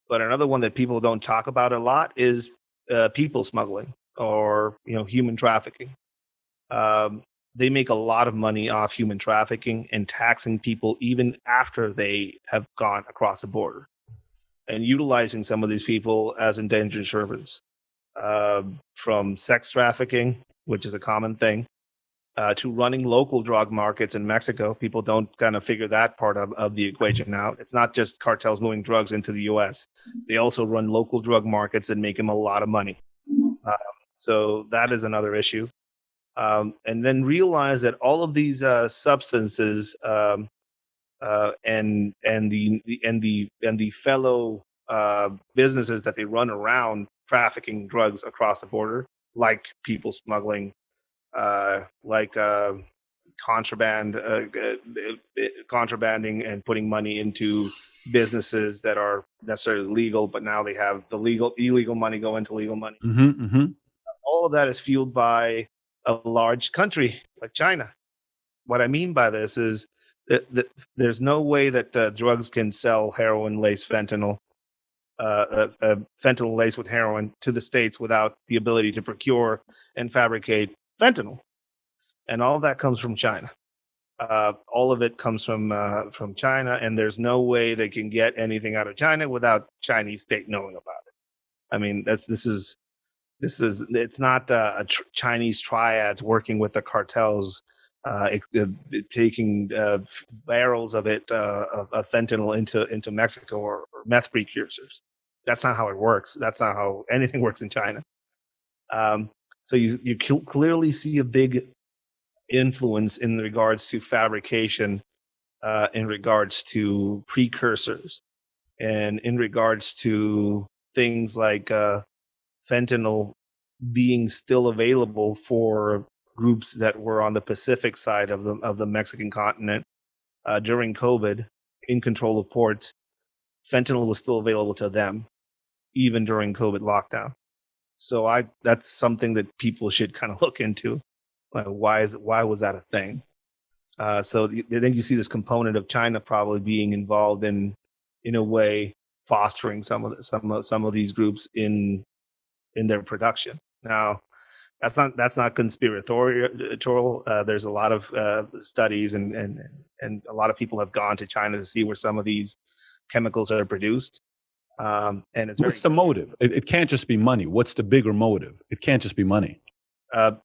S1: but another one that people don't talk about a lot is people smuggling or human trafficking. Um, they make a lot of money off human trafficking and taxing people even after they have gone across the border and utilizing some of these people as indentured servants, from sex trafficking, which is a common thing, to running local drug markets in Mexico. People don't kind of figure that part of the equation out. It's not just cartels moving drugs into the US. They also run local drug markets and make them a lot of money. Uh, so that is another issue. And then realize that all of these substances, and the fellow businesses that they run around trafficking drugs across the border, like people smuggling, like contrabanding and putting money into businesses that are necessarily legal, but now they have the illegal money go into legal money.
S2: Mm-hmm, mm-hmm.
S1: All of that is fueled by a large country like China. What I mean by this is that there's no way that drugs can sell heroin laced fentanyl laced with heroin to the States without the ability to procure and fabricate fentanyl. And all of that comes from China. All of it comes from China, and there's no way they can get anything out of China without Chinese state knowing about it. I mean, it's not Chinese triads working with the cartels, taking barrels of of fentanyl into Mexico, or meth precursors. That's not how it works. That's not how anything works in China. So you clearly see a big influence in regards to fabrication, in regards to precursors, and in regards to things like fentanyl being still available for groups that were on the Pacific side of the Mexican continent during COVID, in control of ports. Fentanyl was still available to them even during COVID lockdown. So that's something that people should kind of look into. Like, why was that a thing? Then you see this component of China probably being involved in a way, fostering some of these groups in their production. Now, that's not conspiratorial. There's a lot of studies, and a lot of people have gone to China to see where some of these chemicals are produced. And it's
S2: What's the motive? It can't just be money. What's the bigger motive? It can't just be money.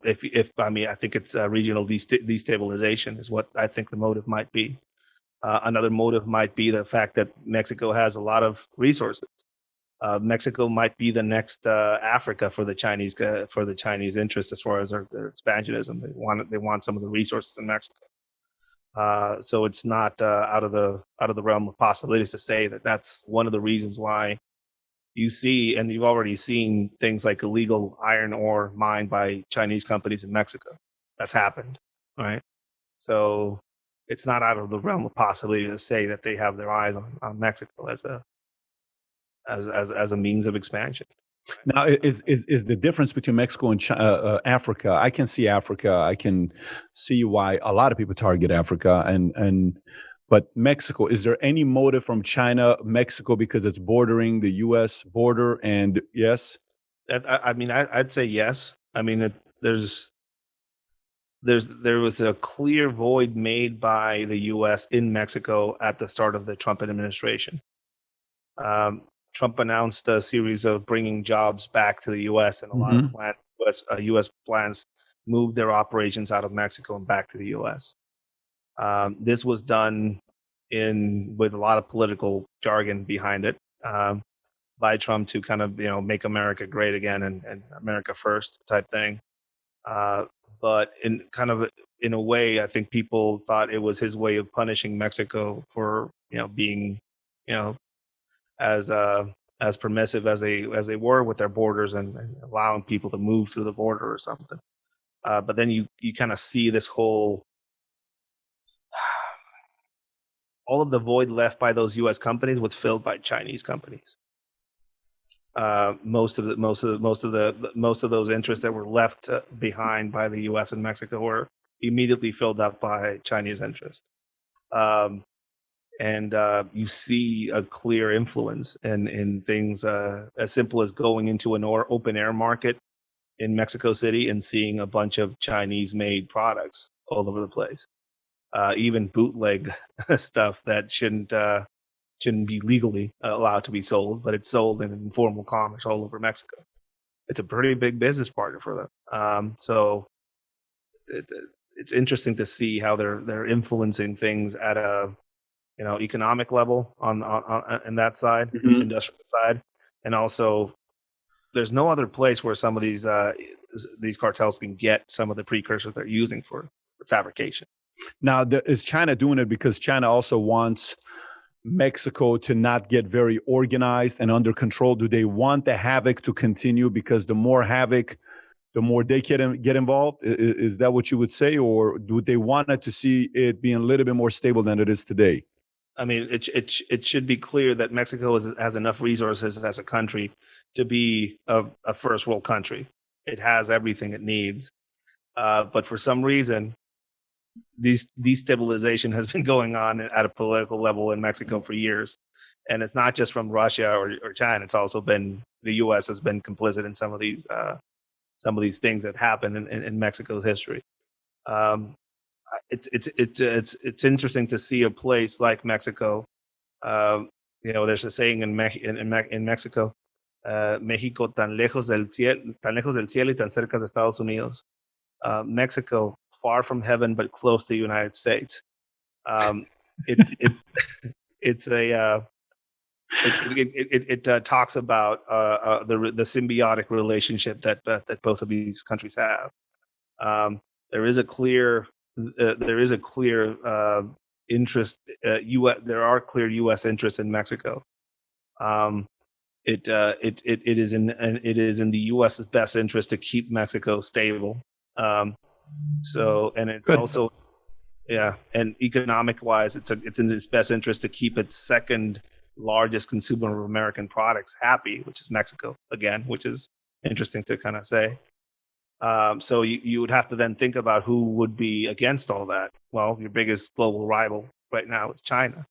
S1: if I mean, I think it's regional destabilization is what I think the motive might be. Another motive might be the fact that Mexico has a lot of resources. Mexico might be the next Africa for the Chinese interest as far as their expansionism. They want some of the resources in Mexico. So it's not out of the realm of possibilities to say that that's one of the reasons why you see, and you've already seen, things like illegal iron ore mined by Chinese companies in Mexico. That's happened, right? So it's not out of the realm of possibility to say that they have their eyes on Mexico as a means of expansion.
S2: Now, is the difference between Mexico and Africa? I can see Africa. I can see why a lot of people target Africa, but Mexico. Is there any motive from China, Mexico, because it's bordering the U.S. border? And yes,
S1: I mean, I'd say yes. I mean, there was a clear void made by the U.S. in Mexico at the start of the Trump administration. Trump announced a series of bringing jobs back to the U.S., and a lot of U.S. plants moved their operations out of Mexico and back to the U.S. This was done with a lot of political jargon behind it, by Trump to kind of make America great again, and America first type thing. But in a way, I think people thought it was his way of punishing Mexico for being as permissive as they were with their borders, and allowing people to move through the border or something. But then you kind of see this whole all of the void left by those U.S. companies was filled by Chinese companies. Most of those interests that were left behind by the U.S. and Mexico were immediately filled up by Chinese interests. And you see a clear influence in things as simple as going into an open air market in Mexico City and seeing a bunch of Chinese-made products all over the place, even bootleg stuff that shouldn't be legally allowed to be sold, but it's sold in informal commerce all over Mexico. It's a pretty big business partner for them. So it's interesting to see how they're influencing things at a economic level on that side, industrial side, and also there's no other place where some of these cartels can get some of the precursors they're using for fabrication.
S2: Now, is China doing it because China also wants Mexico to not get very organized and under control? Do they want the havoc to continue because the more havoc, the more they get involved? Is that what you would say, or do they want to see it being a little bit more stable than it is today?
S1: I mean, it should be clear that Mexico has enough resources as a country to be a first world country. It has everything it needs, but for some reason, destabilization has been going on at a political level in Mexico for years, and it's not just from Russia or China. It's also been the U.S. has been complicit in some of these things that happen in Mexico's history. It's interesting to see a place like Mexico. There's a saying in Mexico, México tan lejos del cielo y tan cerca de Estados Unidos. Mexico, far from heaven but close to the United States. It talks about the symbiotic relationship that both of these countries have. There is a clear interest. There are clear U.S. interests in Mexico. It is in the U.S.'s best interest to keep Mexico stable. And it's also, and economic wise, it's in its best interest to keep its second largest consumer of American products happy, which is Mexico again, which is interesting to kind of say. So you would have to then think about who would be against all that. Well, your biggest global rival right now is China.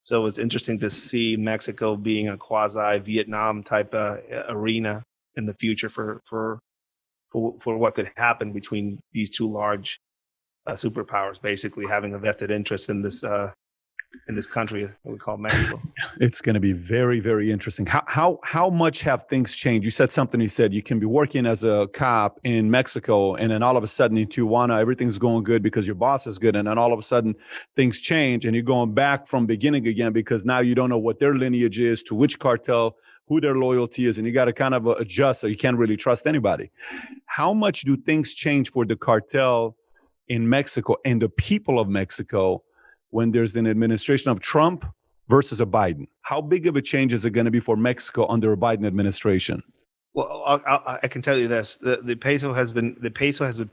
S1: So it's interesting to see Mexico being a quasi Vietnam type arena in the future for what could happen between these two large superpowers, basically having a vested interest in this country that we call Mexico.
S2: It's going to be very, very interesting. How much have things changed? You said something. You said you can be working as a cop in Mexico, and then all of a sudden in Tijuana, everything's going good because your boss is good, and then all of a sudden things change, and you're going back from beginning again because now you don't know what their lineage is, to which cartel, who their loyalty is, and you got to kind of adjust, so you can't really trust anybody. How much do things change for the cartel in Mexico and the people of Mexico when there's an administration of Trump versus a Biden? How big of a change is it going to be for Mexico under a Biden administration?
S1: Well, I can tell you this: the peso has been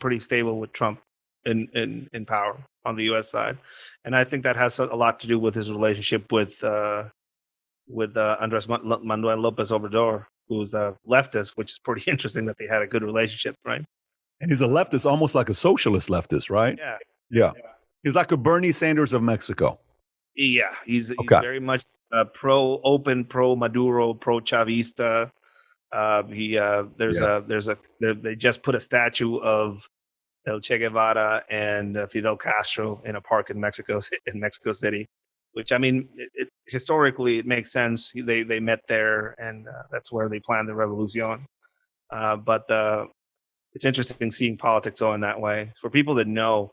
S1: pretty stable with Trump in power on the U.S. side, and I think that has a lot to do with his relationship with Andrés Manuel López Obrador, who's a leftist, which is pretty interesting that they had a good relationship, right?
S2: And he's a leftist, almost like a socialist leftist, right?
S1: Yeah.
S2: He's like a Bernie Sanders of Mexico.
S1: Yeah, he's very much pro-open, pro-Maduro, pro-Chavista. They just put a statue of El Che Guevara and Fidel Castro in a park in Mexico City, which, I mean, historically it makes sense. They met there, and that's where they planned the revolution. But it's interesting seeing politics going that way. For people that know,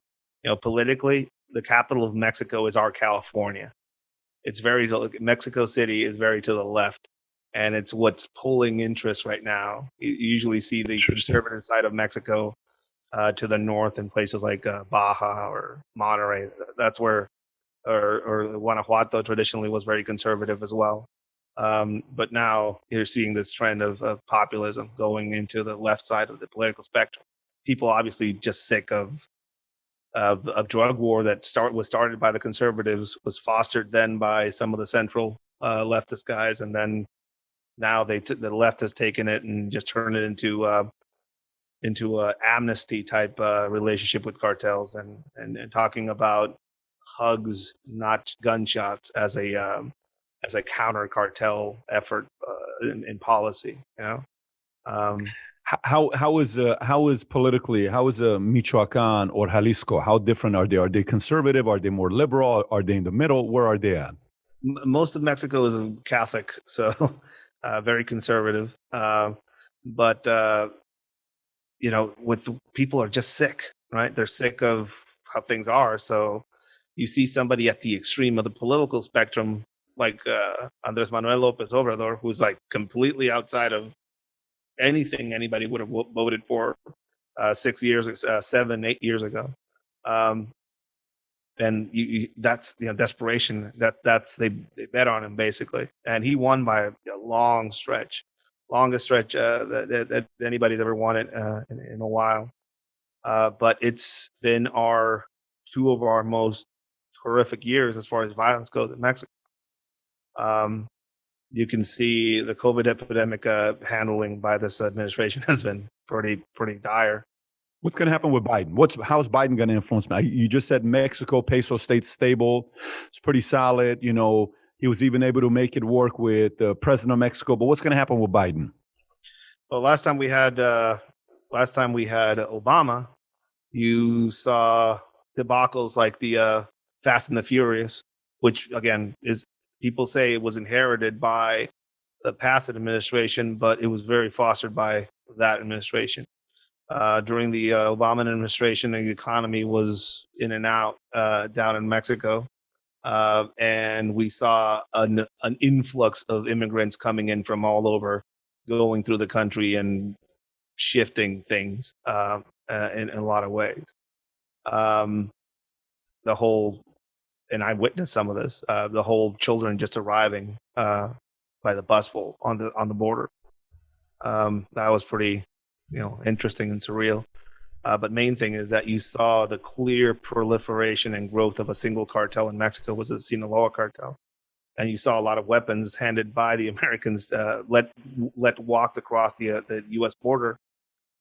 S1: politically, the capital of Mexico is our California. Mexico City is very to the left, and it's what's pulling interest right now. You usually see the conservative side of Mexico to the north in places like Baja or Monterrey. That's where, or Guanajuato traditionally was very conservative as well. But now you're seeing this trend of populism going into the left side of the political spectrum. People obviously just sick of of drug war that was started by the conservatives, was fostered then by some of the central leftist guys, and then now the left has taken it and just turned it into a amnesty type relationship with cartels, and talking about hugs, not gunshots, as a counter cartel effort in policy. Um,
S2: How is politically, how is Michoacan or Jalisco? How different are they? Are they conservative? Are they more liberal? Are they in the middle? Where are they at?
S1: Most of Mexico is Catholic, so very conservative. But with people are just sick, right? They're sick of how things are. So you see somebody at the extreme of the political spectrum, like Andres Manuel Lopez Obrador, who's like completely outside of anything anybody would have voted for 6 years, 7, 8 years ago. And that's desperation. They bet on him basically, and he won by a long stretch, longest stretch that anybody's ever won it in a while. But it's been two of our most horrific years as far as violence goes in Mexico. You can see the COVID epidemic handling by this administration has been pretty dire.
S2: What's going to happen with Biden? How's Biden going to influence? You just said Mexico peso stays stable. It's pretty solid. He was even able to make it work with the president of Mexico. But what's going to happen with Biden?
S1: Well, last time we had Obama, you saw debacles like the Fast and the Furious, which again is, people say it was inherited by the past administration, but it was very fostered by that administration. During the Obama administration, the economy was in and out down in Mexico, and we saw an influx of immigrants coming in from all over, going through the country and shifting things in a lot of ways. And I witnessed some of this. The whole children just arriving by the busful on the border. That was pretty, interesting and surreal. But main thing is that you saw the clear proliferation and growth of a single cartel in Mexico, was the Sinaloa cartel, and you saw a lot of weapons handed by the Americans let walked across the U.S. border,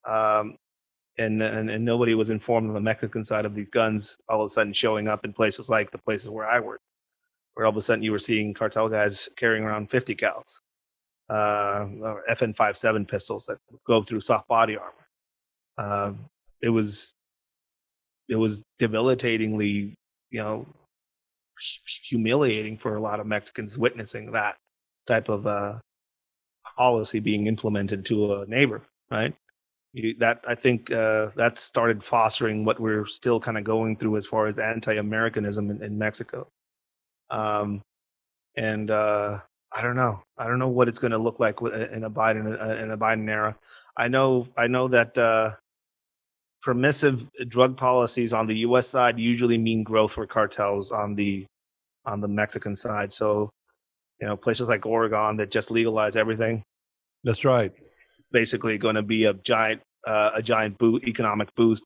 S1: and nobody was informed on the Mexican side of these guns all of a sudden showing up in places like the places where I worked, where all of a sudden you were seeing cartel guys carrying around 50 cals. Or FN-57 pistols that go through soft body armor. It was debilitatingly, humiliating for a lot of Mexicans witnessing that type of policy being implemented to a neighbor, right? I think that started fostering what we're still kind of going through as far as anti-Americanism in Mexico. And I don't know what it's going to look like in a Biden era. I know that permissive drug policies on the U.S. side usually mean growth for cartels on the Mexican side. So, places like Oregon that just legalize everything.
S2: That's right.
S1: It's basically going to be a giant economic boost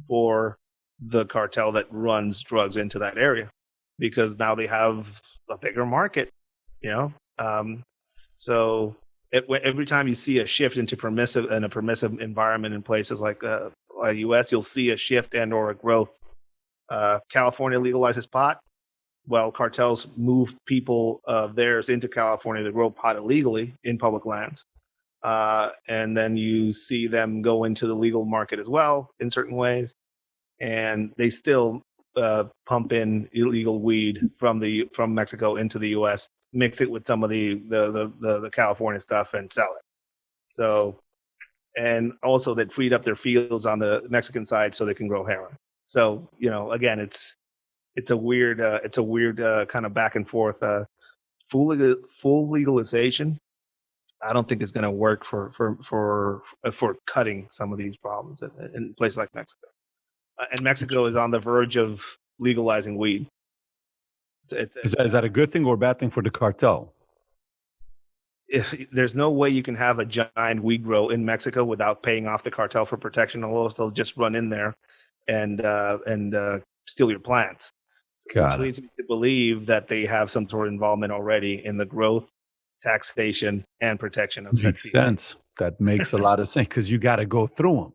S1: for the cartel that runs drugs into that area, because now they have a bigger market. So every time you see a shift into a permissive environment in places like U.S., you'll see a shift and or a growth. California legalizes pot. Well, cartels move people theirs into California to grow pot illegally in public lands. And then you see them go into the legal market as well in certain ways. And they still pump in illegal weed from Mexico into the U.S., mix it with some of the California stuff and sell it. So, and also that freed up their fields on the Mexican side so they can grow heroin. So, again, it's a weird kind of back and forth. Full legalization, I don't think is going to work for cutting some of these problems in places like Mexico. And Mexico is on the verge of legalizing weed.
S2: Is that a good thing or a bad thing for the cartel?
S1: There's no way you can have a giant weed grow in Mexico without paying off the cartel for protection, although they'll just run in there and steal your plants, which
S2: Got it.
S1: leads me to believe that they have some sort of involvement already in the growth, taxation, and protection of said
S2: Makes
S1: field.
S2: sense. That makes a lot of sense because you got to go through them.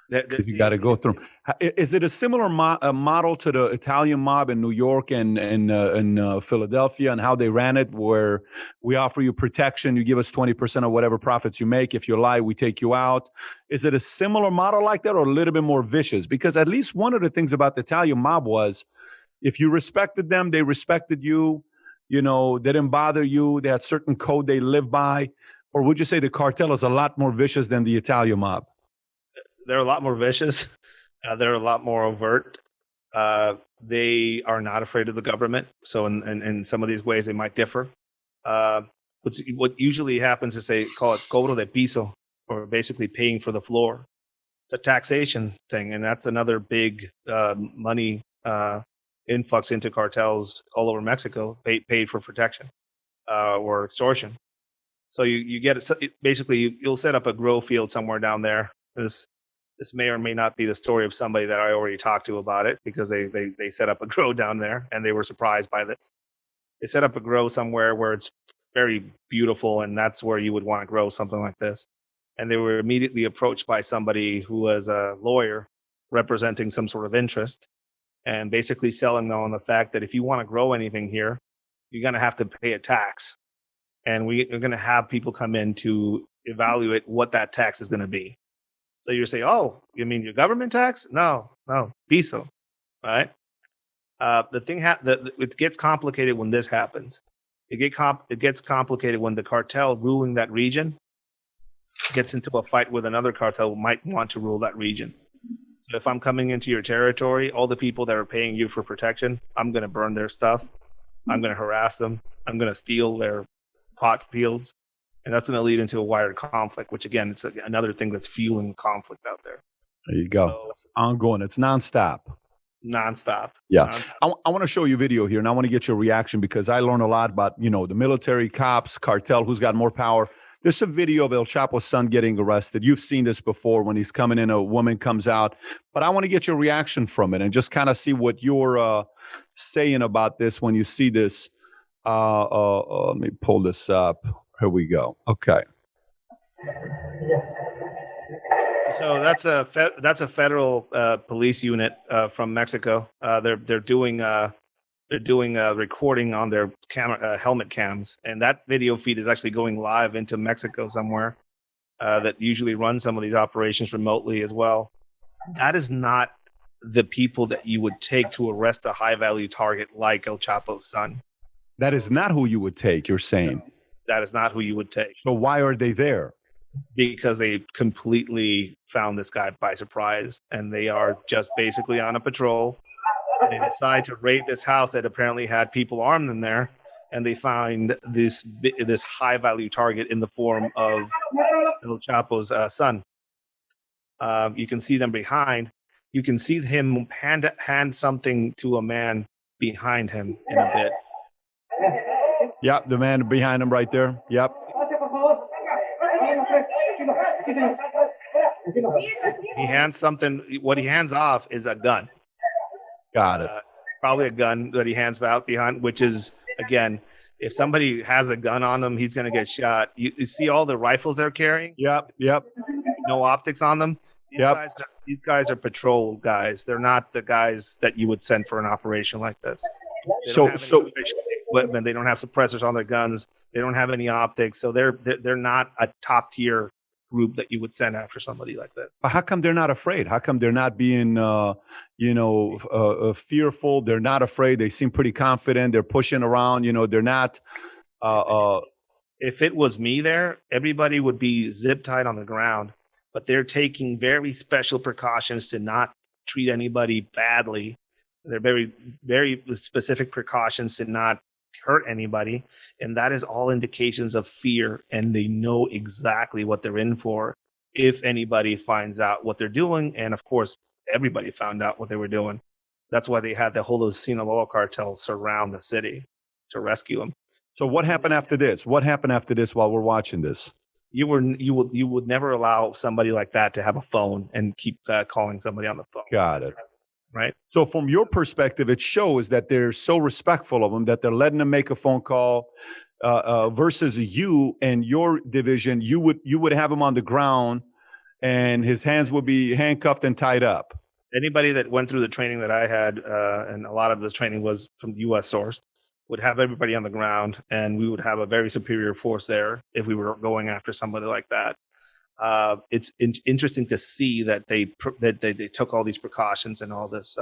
S2: Because you got to go through 'em. Is it a similar model to the Italian mob in New York and Philadelphia and how they ran it, where we offer you protection, you give us 20% of whatever profits you make. If you lie, we take you out. Is it a similar model like that, or a little bit more vicious? Because at least one of the things about the Italian mob was, if you respected them, they respected you. You know, they didn't bother you. They had certain code they lived by. Or would you say the cartel is a lot more vicious than the Italian mob?
S1: They're a lot more vicious. They're a lot more overt. They are not afraid of the government. So in some of these ways, they might differ. What usually happens is they call it cobro de piso, or basically paying for the floor. It's a taxation thing, and that's another big money influx into cartels all over Mexico, paid for protection or extortion. So you get it. Basically, you'll set up a grow field somewhere down there. This may or may not be the story of somebody that I already talked to about it, because they set up a grow down there and they were surprised by this. They set up a grow somewhere where it's very beautiful, and that's where you would want to grow something like this. And they were immediately approached by somebody who was a lawyer representing some sort of interest, and basically selling them on the fact that if you want to grow anything here, you're going to have to pay a tax. And we're going to have people come in to evaluate what that tax is going to be. So you say, oh, you mean your government tax? No, piso, right? It gets complicated when this happens. It gets complicated when the cartel ruling that region gets into a fight with another cartel who might want to rule that region. So if I'm coming into your territory, all the people that are paying you for protection, I'm going to burn their stuff. I'm going to harass them. I'm going to steal their pot fields. And that's going to lead into a wider conflict, which again, it's another thing that's fueling conflict out there.
S2: There you go. So, it's ongoing. It's nonstop. Yeah. Nonstop. I want to show you a video here, and I want to get your reaction, because I learned a lot about, the military, cops, cartel, who's got more power. This is a video of El Chapo's son getting arrested. You've seen this before when he's coming in, a woman comes out. But I want to get your reaction from it and just kind of see what you're saying about this when you see this. Let me pull this up. Here we go. Okay.
S1: So that's a federal police unit from Mexico. They're doing recording on their camera helmet cams, and that video feed is actually going live into Mexico somewhere. That usually runs some of these operations remotely as well. That is not the people that you would take to arrest a high value target like El Chapo's son.
S2: That is not who you would take, you're saying?
S1: No, that is not who you would take.
S2: So why are they there?
S1: Because they completely found this guy by surprise, and they are just basically on a patrol. They decide to raid this house that apparently had people armed in there, and they find this high value target in the form of El Chapo's son. You can see them behind. You can see him hand something to a man behind him in a bit.
S2: Yep, the man behind him right there. Yep.
S1: He hands something. What he hands off is a gun.
S2: Got it.
S1: Probably a gun that he hands out behind, which is, again, if somebody has a gun on them, he's going to get shot. You see all the rifles they're carrying?
S2: Yep.
S1: No optics on them. These guys are patrol guys. They're not the guys that you would send for an operation like this. They don't have any equipment. They don't have suppressors on their guns. They don't have any optics. So they're not a top tier group that you would send after somebody like this.
S2: How come they're not afraid? How come they're not being, fearful? They're not afraid. They seem pretty confident. They're pushing around. They're not.
S1: If it was me there, everybody would be zip tied on the ground. But they're taking very special precautions to not treat anybody badly. They're very, very specific precautions to not hurt anybody. And that is all indications of fear. And they know exactly what they're in for if anybody finds out what they're doing. And of course, everybody found out what they were doing. That's why they had the whole Sinaloa cartel surround the city to rescue them.
S2: So what happened after this? What happened after this while we're watching this?
S1: you would never allow somebody like that to have a phone and keep calling somebody on the phone.
S2: Got it.
S1: Right.
S2: So from your perspective, it shows that they're so respectful of them that they're letting them make a phone call. Versus you and your division, you would have him on the ground, and his hands would be handcuffed and tied up.
S1: Anybody that went through the training that I had, and a lot of the training was from U.S. sourced, would have everybody on the ground, and we would have a very superior force there if we were going after somebody like that. It's interesting to see that they took all these precautions and all this.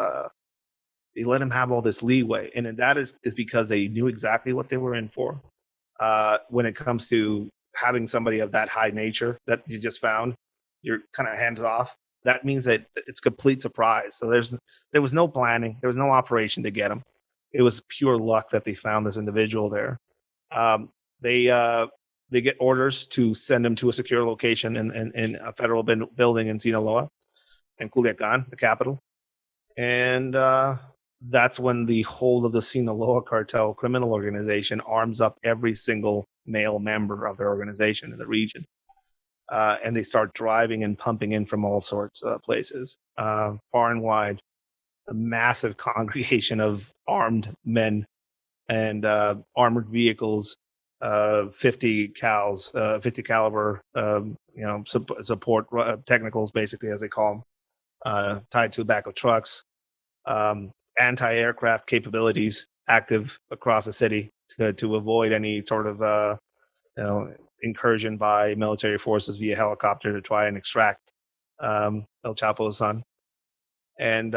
S1: They let him have all this leeway, and that is because they knew exactly what they were in for. When it comes to having somebody of that high nature that you just found, you're kind of hands off. That means that it's complete surprise. So there was no planning, there was no operation to get him. It was pure luck that they found this individual there. They get orders to send him to a secure location in a federal building in Sinaloa and Culiacan, the capital. And that's when the whole of the Sinaloa cartel criminal organization arms up every single male member of their organization in the region. And they start driving and pumping in from all sorts of places, far and wide. A massive congregation of armed men and armored vehicles, 50 caliber, support technicals, basically, as they call them, tied to the back of trucks, anti-aircraft capabilities active across the city to avoid any sort of incursion by military forces via helicopter to try and extract El Chapo's son. And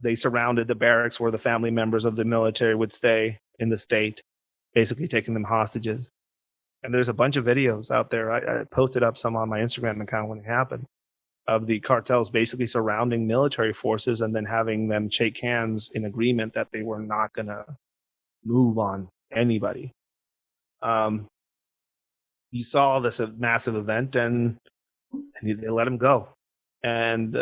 S1: they surrounded the barracks where the family members of the military would stay in the state, basically taking them hostages. And there's a bunch of videos out there. I posted up some on my Instagram account when it happened, of the cartels basically surrounding military forces and then having them shake hands in agreement that they were not going to move on anybody. You saw this massive event, and they let him go. And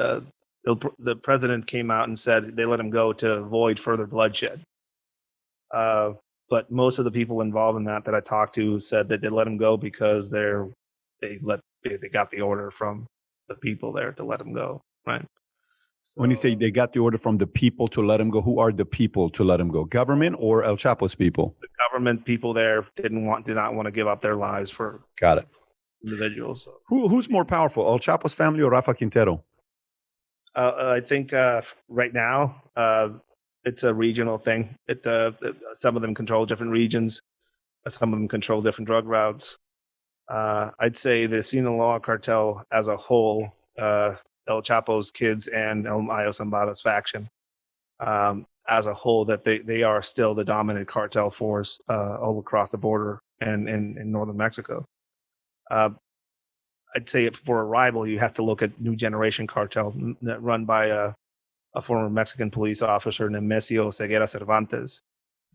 S1: the president came out and said they let him go to avoid further bloodshed. But most of the people involved in that I talked to said that they let him go because they got the order from the people there to let him go. Right.
S2: When you say they got the order from the people to let him go, who are the people to let him go? Government or El Chapo's people?
S1: The government people there did not want to give up their lives for individuals. So.
S2: Who's more powerful, El Chapo's family or Rafa Quintero?
S1: I think right now it's a regional thing. Some of them control different regions. Some of them control different drug routes. I'd say the Sinaloa cartel as a whole, El Chapo's kids and El Mayo Zambada's faction, as a whole, that they are still the dominant cartel force all across the border and in northern Mexico. I'd say for a rival, you have to look at New Generation Cartel, run by a former Mexican police officer, Nemesio Ceguera Cervantes.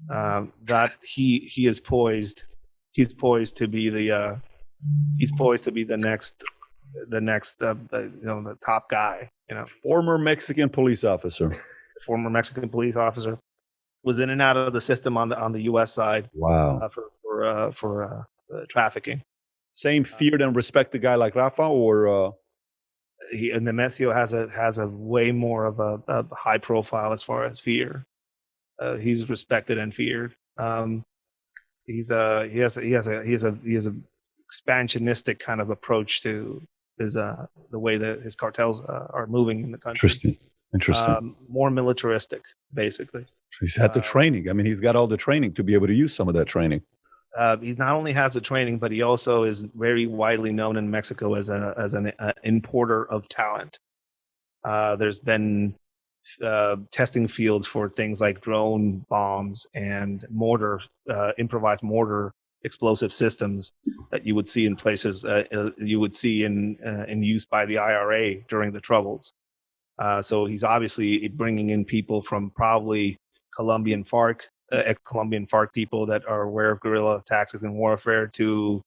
S1: That he is poised. He's poised to be the next the top guy.
S2: Former Mexican police officer.
S1: Former Mexican police officer was in and out of the system on the U.S. side.
S2: Wow.
S1: For trafficking.
S2: Same feared and respected guy like Rafa, or
S1: Nemesio has a way more of a high profile as far as fear. He's respected and feared. He has a expansionistic kind of approach to the way that his cartels are moving in the country.
S2: Interesting.
S1: More militaristic, basically.
S2: He's had the training. I mean, he's got all the training to be able to use some of that training.
S1: He not only has the training, but he also is very widely known in Mexico as an importer of talent. There's been testing fields for things like drone bombs and improvised mortar explosive systems that you would see in places you would see in use by the IRA during the Troubles. So he's obviously bringing in people from probably Colombian FARC, ex-Colombian FARC people that are aware of guerrilla tactics and warfare to,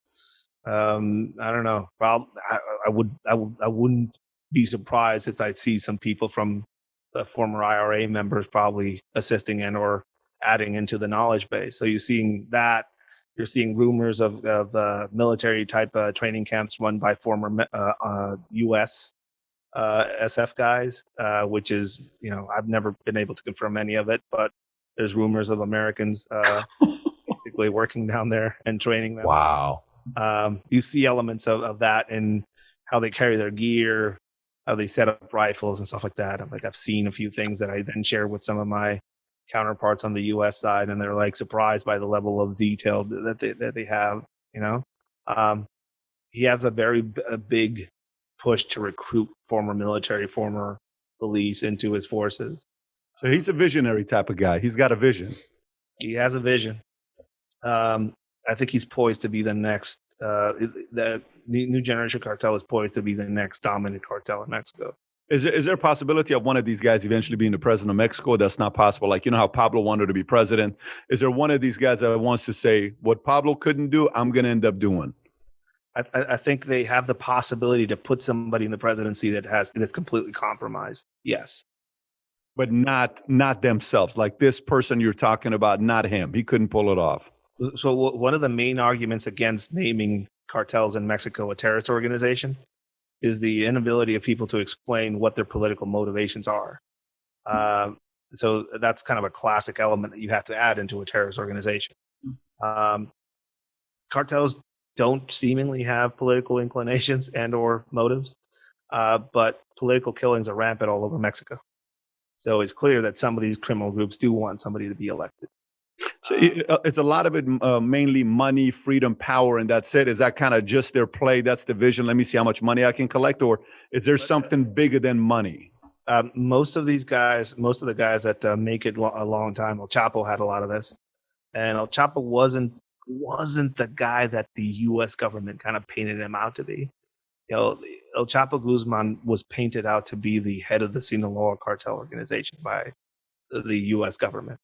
S1: I don't know, I wouldn't be surprised if I'd see some people from the former IRA members probably assisting and or adding into the knowledge base. So you're seeing that. You're seeing rumors of military type training camps run by former U.S. SF guys, which is, I've never been able to confirm any of it, but there's rumors of Americans basically working down there and training them.
S2: Wow.
S1: You see elements of that in how they carry their gear, how they set up rifles and stuff like that. I've seen a few things that I then share with some of my counterparts on the U.S. side, and they're like surprised by the level of detail that they have. He has a big push to recruit former military, former police into his forces.
S2: So he's a visionary type of guy. He's got a vision.
S1: He has a vision. I think he's poised to be the next. The new generation cartel is poised to be the next dominant cartel in Mexico.
S2: Is there a possibility of one of these guys eventually being the president of Mexico? That's not possible. Like, how Pablo wanted to be president. Is there one of these guys that wants to say, what Pablo couldn't do, I'm going to end up doing?
S1: I think they have the possibility to put somebody in the presidency that's completely compromised. Yes.
S2: But not themselves. Like this person you're talking about, not him. He couldn't pull it off.
S1: So one of the main arguments against naming cartels in Mexico a terrorist organization is the inability of people to explain what their political motivations are. So that's kind of a classic element that you have to add into a terrorist organization. Cartels don't seemingly have political inclinations and or motives, but political killings are rampant all over Mexico. So it's clear that some of these criminal groups do want somebody to be elected.
S2: So it's a lot of it, mainly money, freedom, power, and that's it. Is that kind of just their play? That's the vision. Let me see how much money I can collect, or is there something bigger than money?
S1: Most of the guys that make it a long time, El Chapo had a lot of this, and El Chapo wasn't the guy that the U.S. government kind of painted him out to be. El Chapo Guzman was painted out to be the head of the Sinaloa cartel organization by the U.S. government,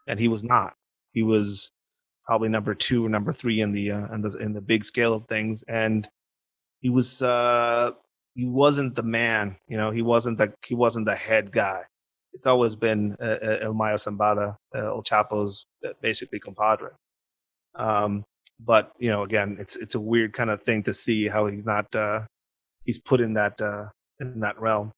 S1: and he was not. He was probably number 2 or number 3 in the big scale of things, and he wasn't the man. He wasn't the head guy. It's always been El Mayo Zambada, El Chapo's basically compadre. But again, it's a weird kind of thing to see how he's not he's put in that realm.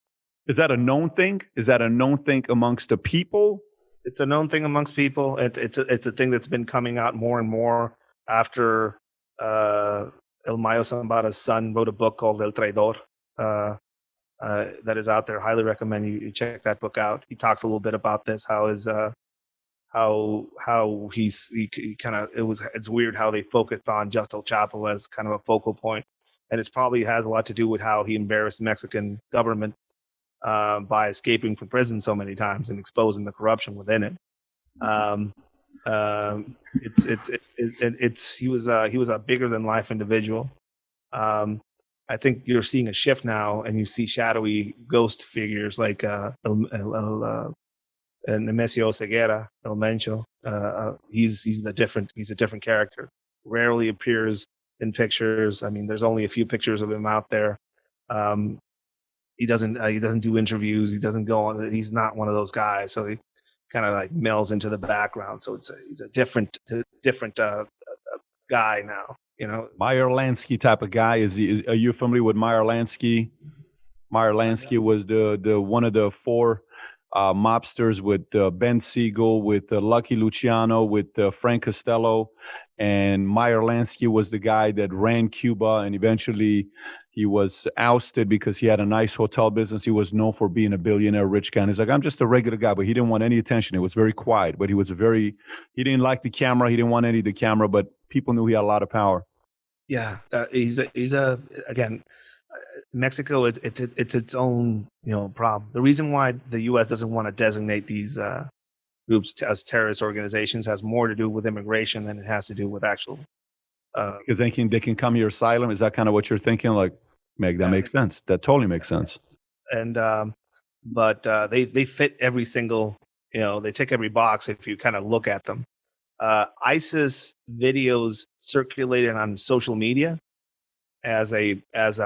S2: Is that a known thing? Is that a known thing amongst the people?
S1: It's a known thing amongst people. It's a thing that's been coming out more and more after El Mayo Zambada's son wrote a book called El Traidor that is out there. Highly recommend you check that book out. He talks a little bit about this, it's weird how they focused on just El Chapo as kind of a focal point, and it probably has a lot to do with how he embarrassed the Mexican government by escaping from prison so many times and exposing the corruption within it. He was a bigger than life individual. I think you're seeing a shift now, and you see shadowy ghost figures like Nemesio Ceguera, El Mencho. He's a different character. Rarely appears in pictures. I mean, there's only a few pictures of him out there. He doesn't do interviews. He doesn't go on. He's not one of those guys. So he kind of like melds into the background. So he's a different guy now.
S2: Meyer Lansky type of guy. Are you familiar with Meyer Lansky? Meyer Lansky was the one of the 4 mobsters with Ben Siegel, with Lucky Luciano, with Frank Costello, and Meyer Lansky was the guy that ran Cuba, and eventually he was ousted because he had a nice hotel business. He was known for being a billionaire, rich guy. And he's like, I'm just a regular guy, but he didn't want any attention. It was very quiet, but he didn't like the camera. He didn't want any of the camera, but people knew he had a lot of power.
S1: Yeah, he's again, Mexico. It's its own problem. The reason why the U.S. doesn't want to designate these groups as terrorist organizations has more to do with immigration than it has to do with actual.
S2: Because they can come here asylum. Is that kind of what you're thinking? Like, Meg, that makes sense. That totally makes sense.
S1: And but they fit every single. They tick every box if you kind of look at them. ISIS videos circulated on social media as a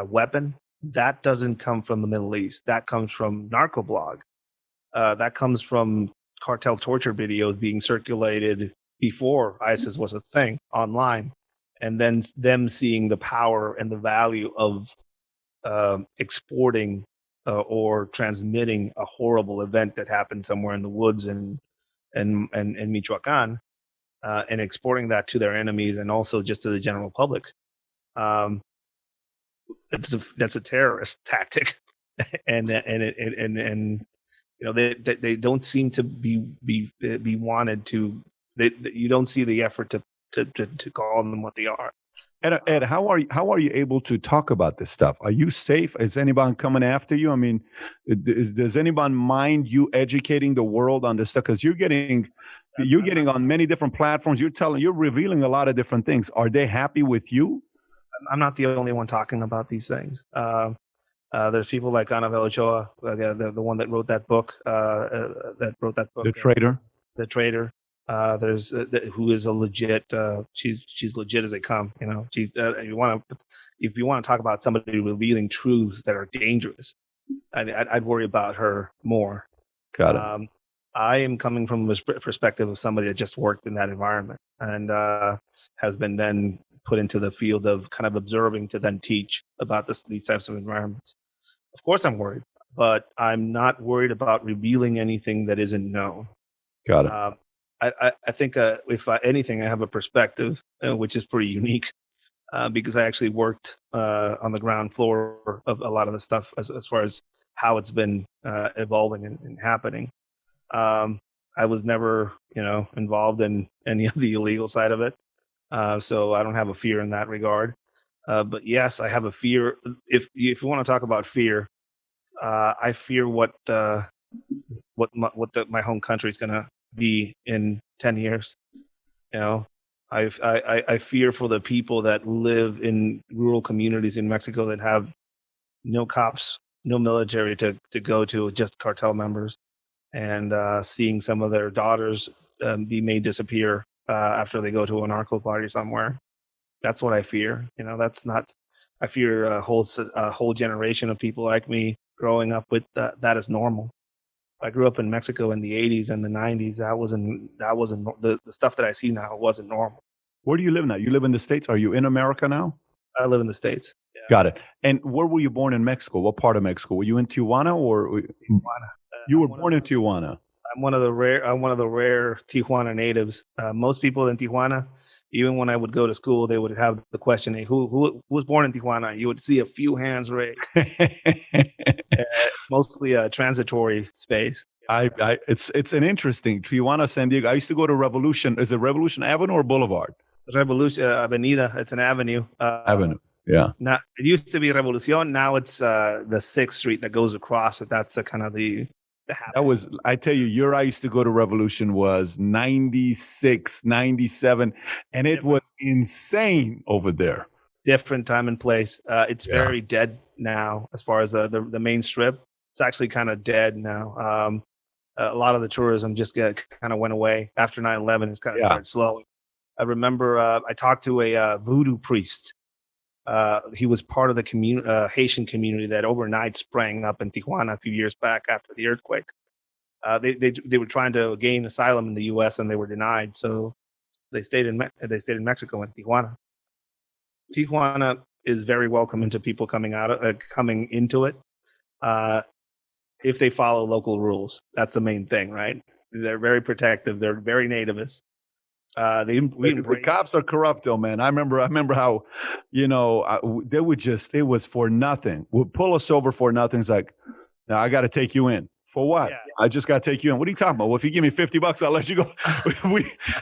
S1: weapon, that doesn't come from the Middle East. That comes from narcoblog. That comes from cartel torture videos being circulated before ISIS was a thing online, and then them seeing the power and the value of exporting or transmitting a horrible event that happened somewhere in the woods and Michoacan, and exporting that to their enemies and also just to the general public. That's a terrorist tactic, and they don't seem to be wanted to. You don't see the effort to call them what they are.
S2: Ed, how are you able to talk about this stuff? Are you safe? Is anyone coming after you? I mean, does anyone mind you educating the world on this stuff? Because you're getting on many different platforms. You're revealing a lot of different things. Are they happy with you?
S1: I'm not the only one talking about these things. There's people like Ana Velochoa, the one that wrote that book.
S2: The Traitor.
S1: The Traitor. There's who is a legit. She's legit as they come. She's if you want to talk about somebody revealing truths that are dangerous, I'd worry about her more.
S2: Got it.
S1: I am coming from the perspective of somebody that just worked in that environment and has been then put into the field of kind of observing to then teach about these types of environments. Of course, I'm worried, but I'm not worried about revealing anything that isn't known.
S2: Got it.
S1: I think if anything, I have a perspective which is pretty unique because I actually worked on the ground floor of a lot of the stuff as far as how it's been evolving and happening. I was never, involved in any of the illegal side of it, so I don't have a fear in that regard. But yes, I have a fear. If you want to talk about fear, I fear what my home country is gonna be in 10 years. I fear for the people that live in rural communities in Mexico that have no cops, no military to go to, just cartel members, and seeing some of their daughters be made disappear after they go to a narco party somewhere. That's what I fear. I fear a whole generation of people like me growing up with that as normal. I grew up in Mexico in the 80s and the 90s. That wasn't the stuff that I see now wasn't normal.
S2: Where do you live now? You live in the States? Are you in America now?
S1: I live in the States. Yeah.
S2: Got it. And where were you born in Mexico? What part of Mexico? Were you in Tijuana or?
S1: Tijuana.
S2: You were born in Tijuana.
S1: I'm one of the rare Tijuana natives. Most people in Tijuana, even when I would go to school, they would have the question, hey, who was born in Tijuana? You would see a few hands raised. It's mostly a transitory space.
S2: It's an interesting Tijuana, San Diego. I used to go to Revolution. Is it Revolution Avenue or Boulevard?
S1: Revolution Avenida. It's an avenue.
S2: Avenue. Yeah.
S1: Now it used to be Revolucion. Now it's the 6th Street that goes across it. That's kind of the habit.
S2: That was, I tell you, I used to go to Revolution was 96, 97, and it was insane over there.
S1: Different time and place. It's very dead now as far as the main strip. It's actually kind of dead now. A lot of the tourism just kind of went away after 9/11. It's kind of started slowing. I remember I talked to a voodoo priest. He was part of the Haitian community that overnight sprang up in Tijuana a few years back after the earthquake. They were trying to gain asylum in the U.S. and they were denied, so they stayed in Mexico in Tijuana. Tijuana is very welcoming to people coming into it. If they follow local rules, that's the main thing, right? They're very protective. They're very nativist.
S2: The cops are corrupt, though, man. I remember how, they would it was for nothing. Would pull us over for nothing. It's like, now I got to take you in. For what? Yeah. I just got to take you in. What are you talking about? Well, if you give me $50, I'll let you go.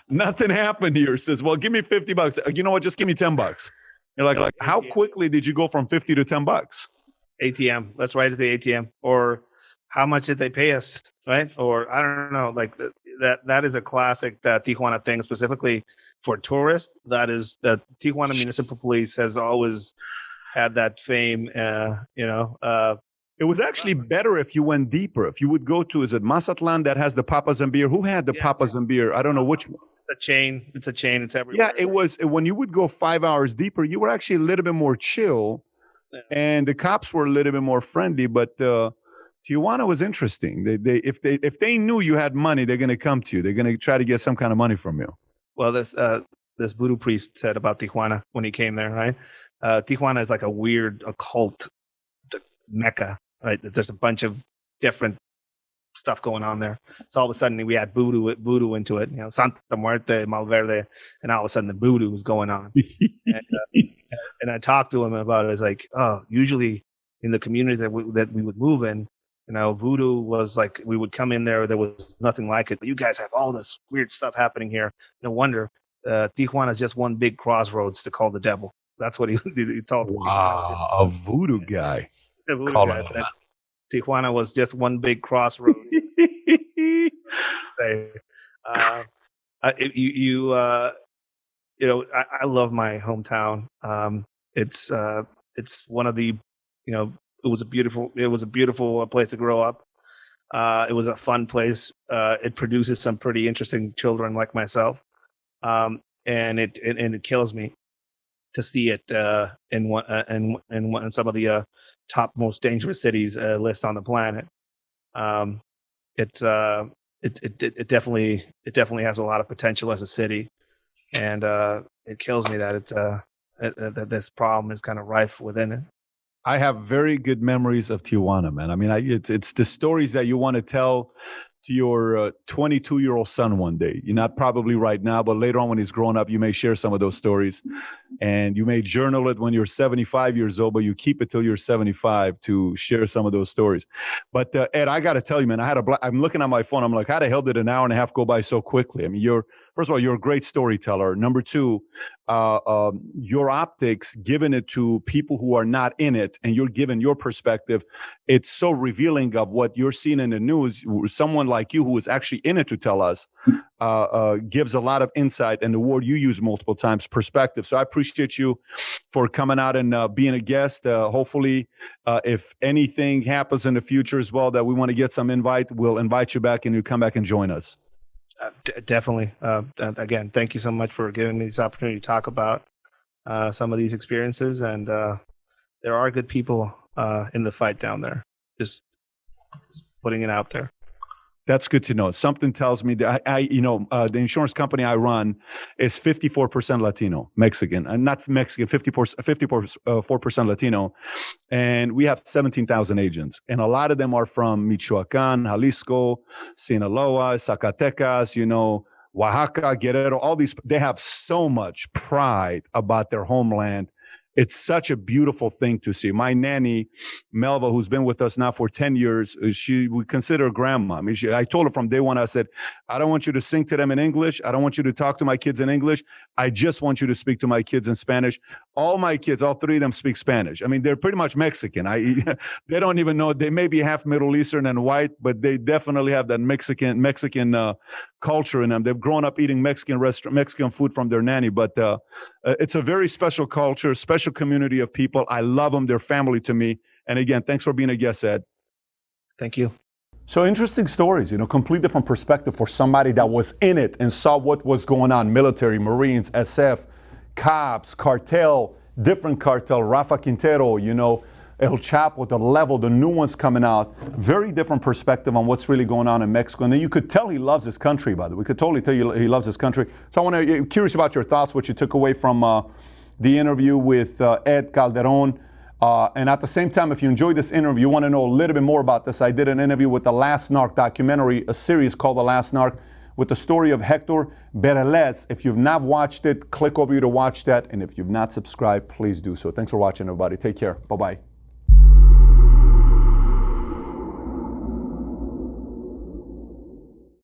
S2: Nothing happened here. Says, well, give me $50. You know what? Just give me $10. You're like, how quickly did you go from 50 to $10?
S1: ATM. Let's write at the ATM. Or how much did they pay us? Right? Or I don't know. Like that is a classic Tijuana thing, specifically for tourists. That is the Tijuana Municipal Police has always had that fame.
S2: It was actually better if you went deeper. If you would go to, is it Mazatlan that has the papas and beer? Who had the papas and beer? I don't know which one.
S1: It's a chain. It's everywhere.
S2: Yeah, it was. When you would go 5 hours deeper, you were actually a little bit more chill, and the cops were a little bit more friendly. But Tijuana was interesting. If they knew you had money, they're going to come to you. They're going to try to get some kind of money from you.
S1: Well, this voodoo priest said about Tijuana when he came there, right? Tijuana is like a weird occult mecca, right? There's a bunch of different stuff going on there. So all of a sudden we had voodoo into it, Santa Muerte, Malverde, and all of a sudden the voodoo was going on. And I talked to him about it. It's like, oh, usually in the community that we would move in, voodoo was like, we would come in there was nothing like it. But you guys have all this weird stuff happening here. No wonder Tijuana is just one big crossroads to call the devil. That's what he told me.
S2: Wow, a voodoo guy.
S1: The voodoo guy said Tijuana was just one big crossroads. I love my hometown. It's one of the, it was a beautiful place to grow up. It was a fun place. It produces some pretty interesting children like myself. And it kills me to see it in some of the top most dangerous cities list on the planet. It definitely has a lot of potential as a city, and it kills me that that this problem is kind of rife within it.
S2: I have very good memories of Tijuana, man. I mean, it's the stories that you want to tell to your 22-year-old son one day. You're not probably right now, but later on when he's grown up, you may share some of those stories. And you may journal it when you're 75 years old, but you keep it till you're 75 to share some of those stories. But Ed, I got to tell you, man, I'm looking at my phone. I'm like, how the hell did an hour and a half go by so quickly? I mean, first of all, you're a great storyteller. Number two, your optics, giving it to people who are not in it, and you're giving your perspective. It's so revealing of what you're seeing in the news. Someone like you who is actually in it to tell us gives a lot of insight, and the word you use multiple times, perspective. So I appreciate you for coming out and being a guest. Hopefully, if anything happens in the future as well that we want to get some invite, we'll invite you back and you come back and join us.
S1: Definitely. Again, thank you so much for giving me this opportunity to talk about some of these experiences. And there are good people in the fight down there. Just putting it out there.
S2: That's good to know. Something tells me that the insurance company I run is 54% Latino, Mexican, and not Mexican, 54% Latino. And we have 17,000 agents. And a lot of them are from Michoacan, Jalisco, Sinaloa, Zacatecas, Oaxaca, Guerrero, all these. They have so much pride about their homeland. It's such a beautiful thing to see. My nanny, Melva, who's been with us now for 10 years, we consider her grandma. I mean, I told her from day one, I said, I don't want you to sing to them in English. I don't want you to talk to my kids in English. I just want you to speak to my kids in Spanish. All my kids, all three of them speak Spanish. I mean, they're pretty much Mexican. They don't even know. They may be half Middle Eastern and white, but they definitely have that Mexican culture in them. They've grown up eating Mexican food from their nanny, but it's a very special culture, special community of people. I love them. They're family to me. And again, thanks for being a guest, Ed.
S1: Thank you.
S2: So interesting stories, complete different perspective for somebody that was in it and saw what was going on. Military, Marines, SF, cops, cartel, different cartel, Rafa Quintero, El Chapo, the level, the new ones coming out. Very different perspective on what's really going on in Mexico. And then you could tell he loves his country, by the way. We could totally tell you he loves his country. So I'm curious about your thoughts, what you took away from the interview with Ed Calderon. And at the same time, if you enjoyed this interview, you want to know a little bit more about this, I did an interview with The Last Narc documentary, a series called The Last Narc, with the story of Hector Bereles. If you've not watched it, click over here to watch that. And if you've not subscribed, please do so. Thanks for watching, everybody. Take care. Bye-bye.